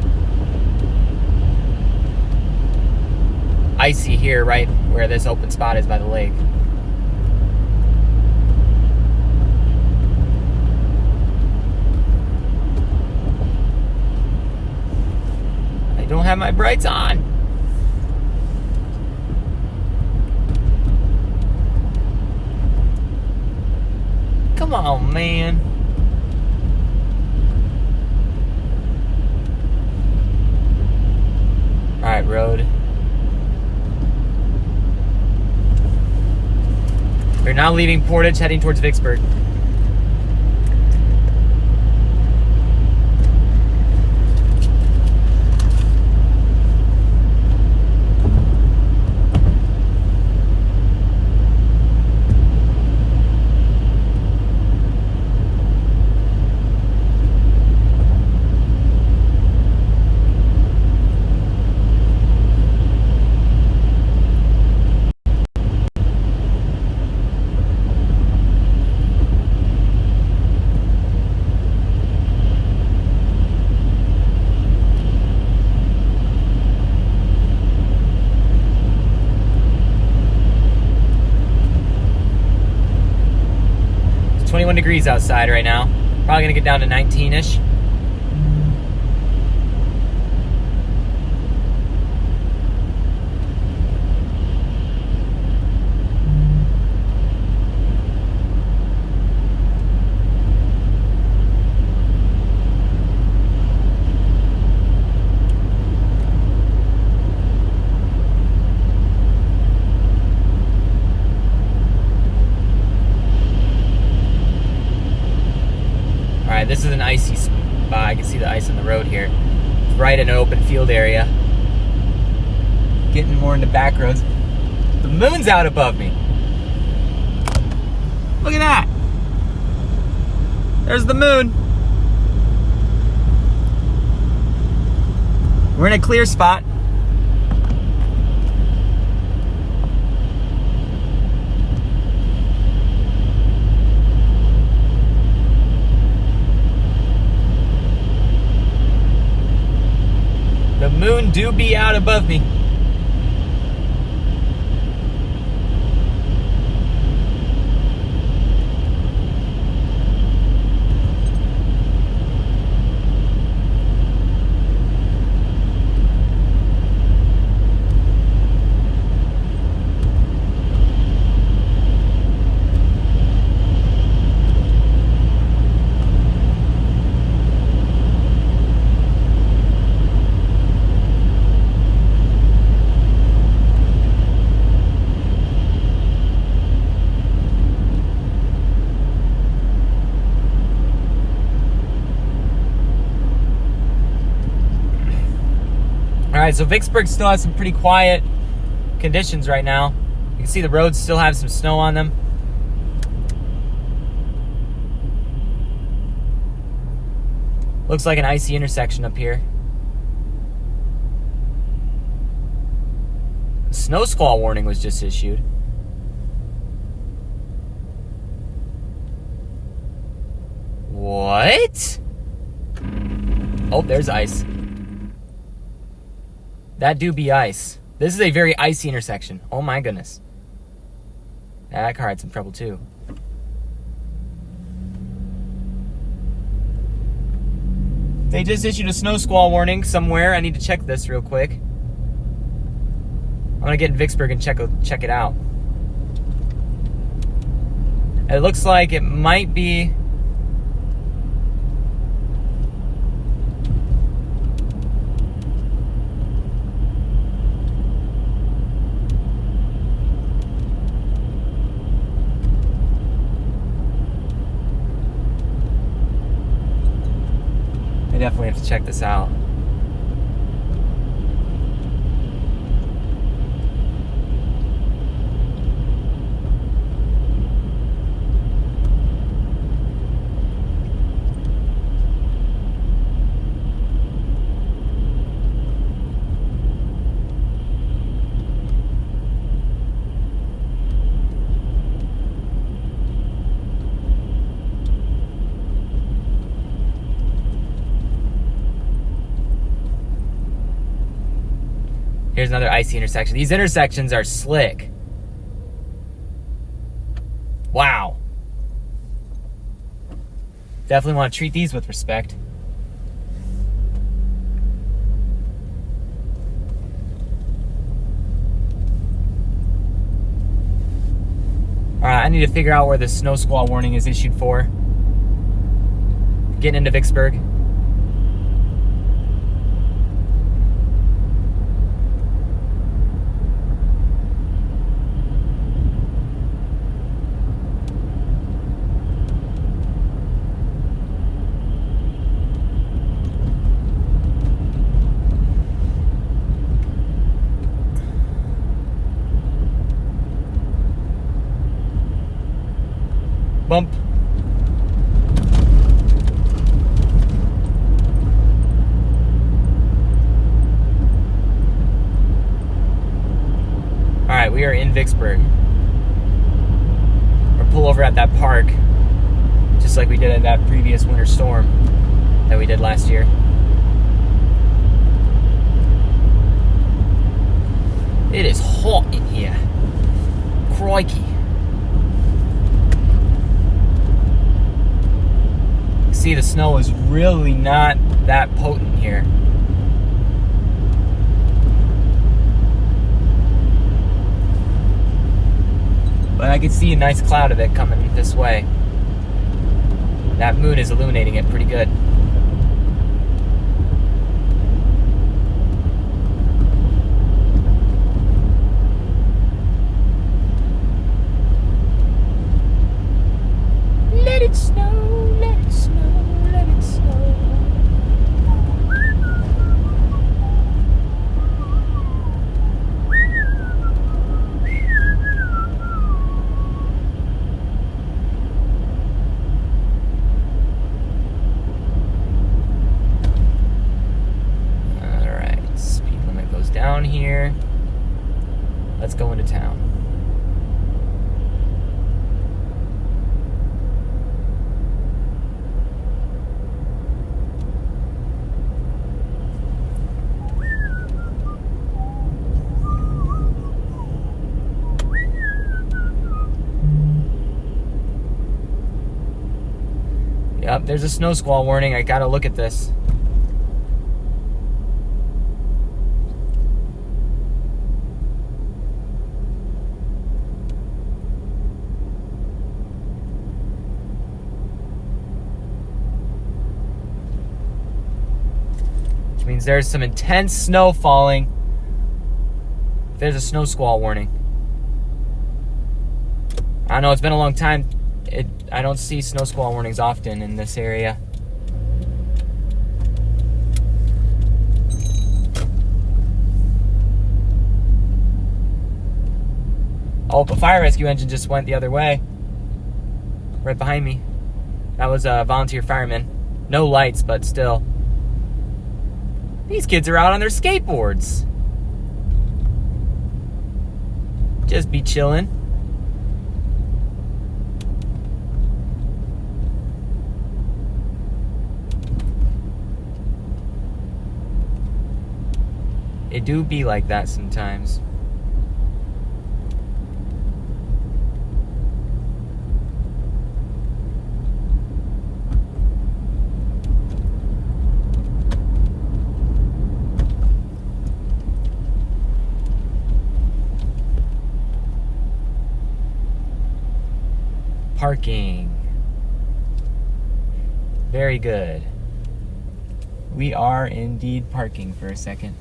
Icy here, right where this open spot is by the lake. I don't have my brights on. Come on, man. We're now leaving Portage, heading towards Vicksburg. It's 21 degrees outside right now. Probably gonna get down to 19-ish. Alright, this is an icy spot. I can see the ice on the road here. It's right in an open field area. Getting more into back roads. The moon's out above me. Look at that. There's the moon. We're in a clear spot. The moon do be out above me. Alright, so Vicksburg still has some pretty quiet conditions right now. You can see the roads still have some snow on them. Looks like an icy intersection up here. A snow squall warning was just issued. What? Oh, there's ice. That do be ice. This is a very icy intersection. Oh my goodness. That car had some trouble too. They just issued a snow squall warning somewhere. I need to check this real quick. I'm gonna get in Vicksburg and check it out. It looks like it might be definitely have to check this out. Here's another icy intersection. These intersections are slick. Wow. Definitely want to treat these with respect. Alright, I need to figure out where the snow squall warning is issued for. Getting into Vicksburg. bump. All right, we are in Vicksburg. We'll pull over at that park, just like we did in that previous winter storm that we did last year. It is hot in here. Crikey. See, the snow is really not that potent here. But I can see a nice cloud of it coming this way. That moon is illuminating it pretty good. Let it snow, let it snow, let it snow. Alright, speed limit goes down here. Let's go into town. Yep, there's a snow squall warning. I gotta look at this. Which means there's some intense snow falling. There's a snow squall warning. I know it's been a long time. I don't see snow squall warnings often in this area. Oh, a fire rescue engine just went the other way. Right behind me. That was a volunteer fireman. No lights, but still. These kids are out on their skateboards. Just be chilling. It do be like that sometimes. Parking. Very good. We are indeed parking for a second.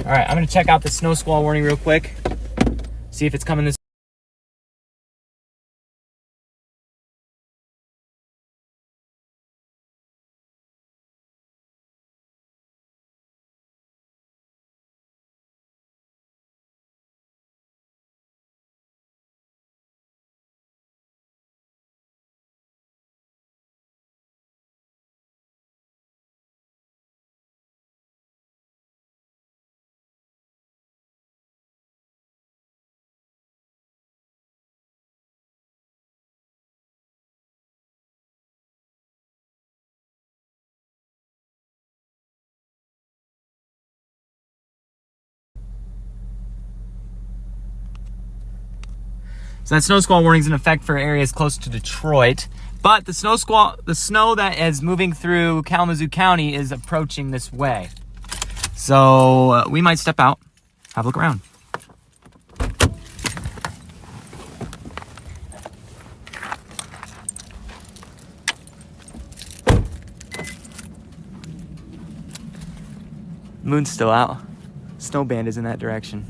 All right, I'm gonna check out the snow squall warning real quick. See if it's coming this. So that snow squall warning is in effect for areas close to Detroit. But the snow that is moving through Kalamazoo County is approaching this way. So we might step out, have a look around. Moon's still out. Snow band is in that direction.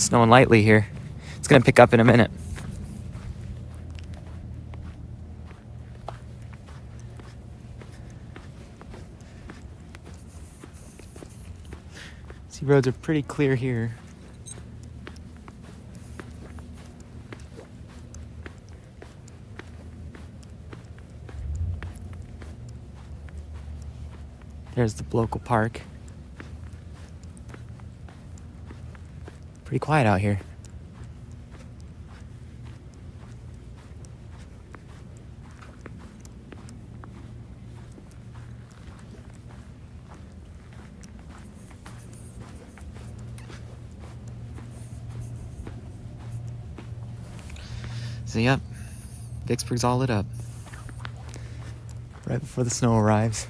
snowing lightly here. It's gonna pick up in a minute. See, roads are pretty clear here. There's the local park. Pretty quiet out here. So yep, Vicksburg's all lit up right before the snow arrives.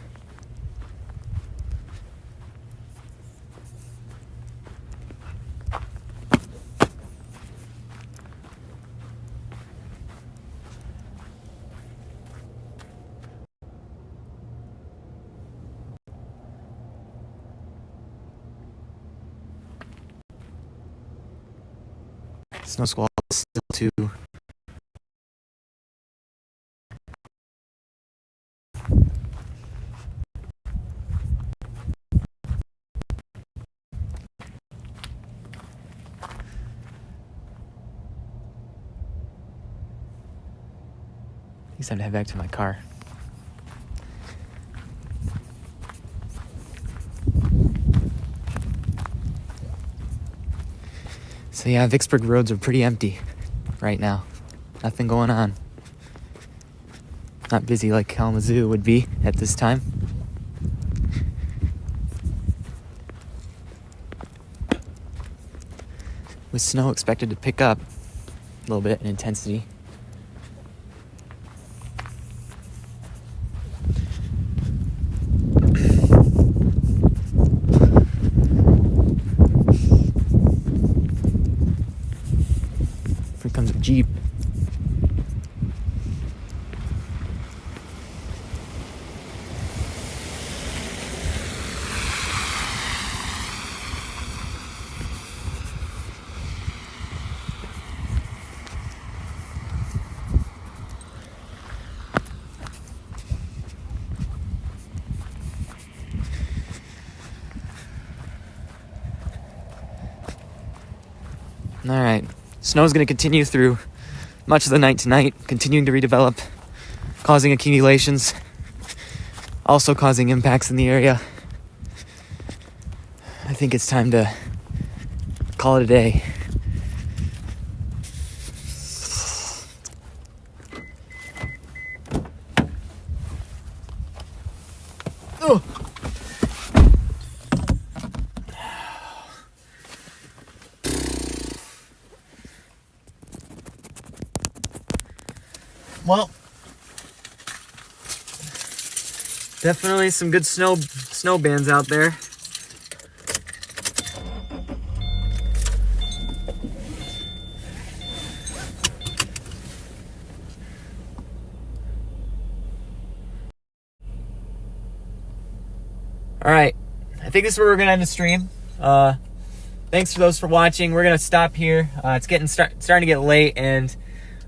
Snow squall is still too. I guess I have to head back to my car. So yeah, Vicksburg roads are pretty empty right now. Nothing going on. Not busy like Kalamazoo would be at this time. With snow expected to pick up a little bit in intensity. Here comes a Jeep. All right, snow's going to continue through much of the night tonight, continuing to redevelop, causing accumulations, also causing impacts in the area. I think it's time to call it a day. Oh. Well, definitely some good snow bands out there. All right, I think this is where we're gonna end the stream. Thanks for those for watching. We're gonna stop here. It's getting starting to get late, and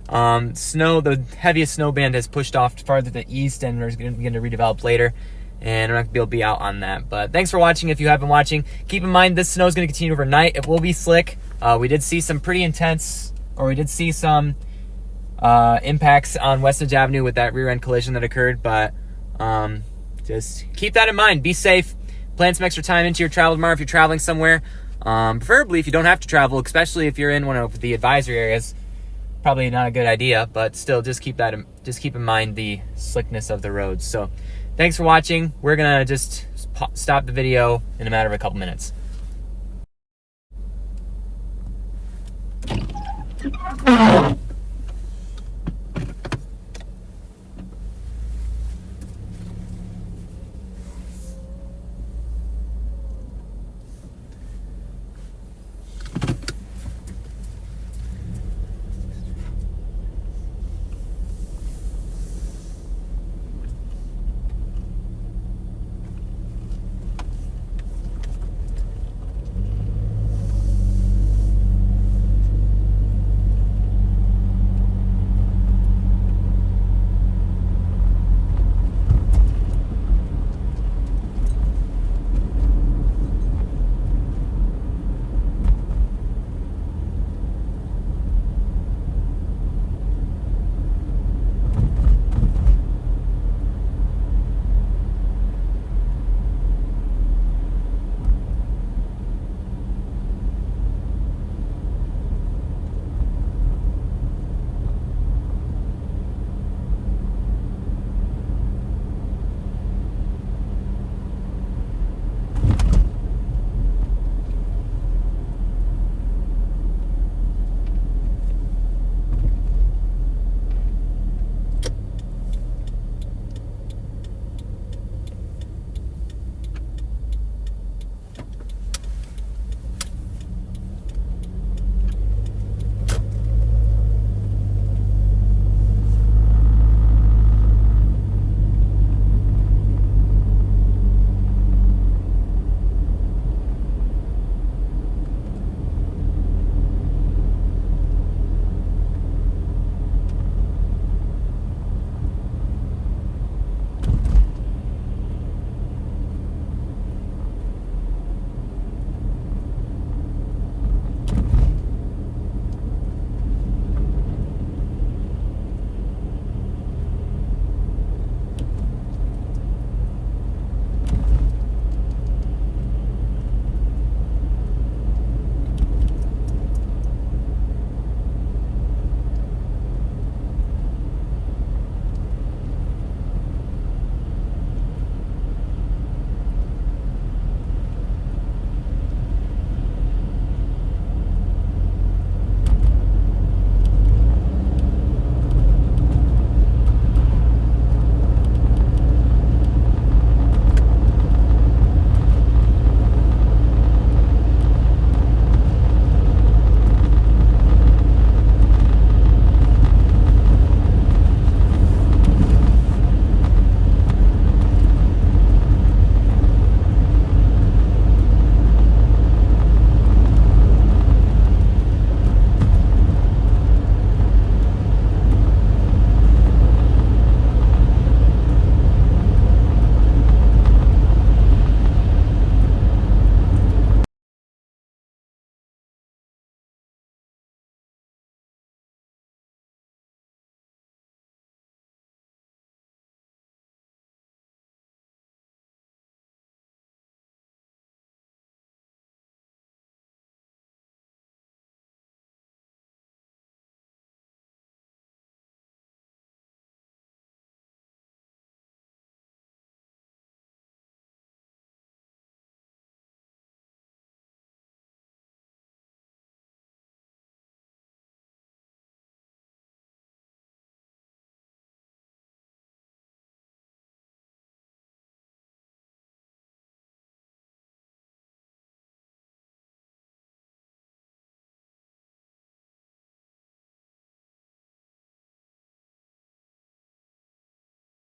the heaviest snow band has pushed off farther to the east, and we're going to begin to redevelop later, and I'm not going to be able to be out on that. But thanks for watching. If you have been watching, keep in mind this snow is going to continue overnight. It will be slick. We did see some pretty intense, or we did see some impacts on Westnedge Avenue with that rear end collision that occurred, but just keep that in mind. Be safe. Plan some extra time into your travel tomorrow if you're traveling somewhere. Preferably if you don't have to travel, especially if you're in one of the advisory areas. Probably not a good idea, but still just keep in mind the slickness of the roads. So thanks for watching. We're gonna just stop the video in a matter of a couple minutes.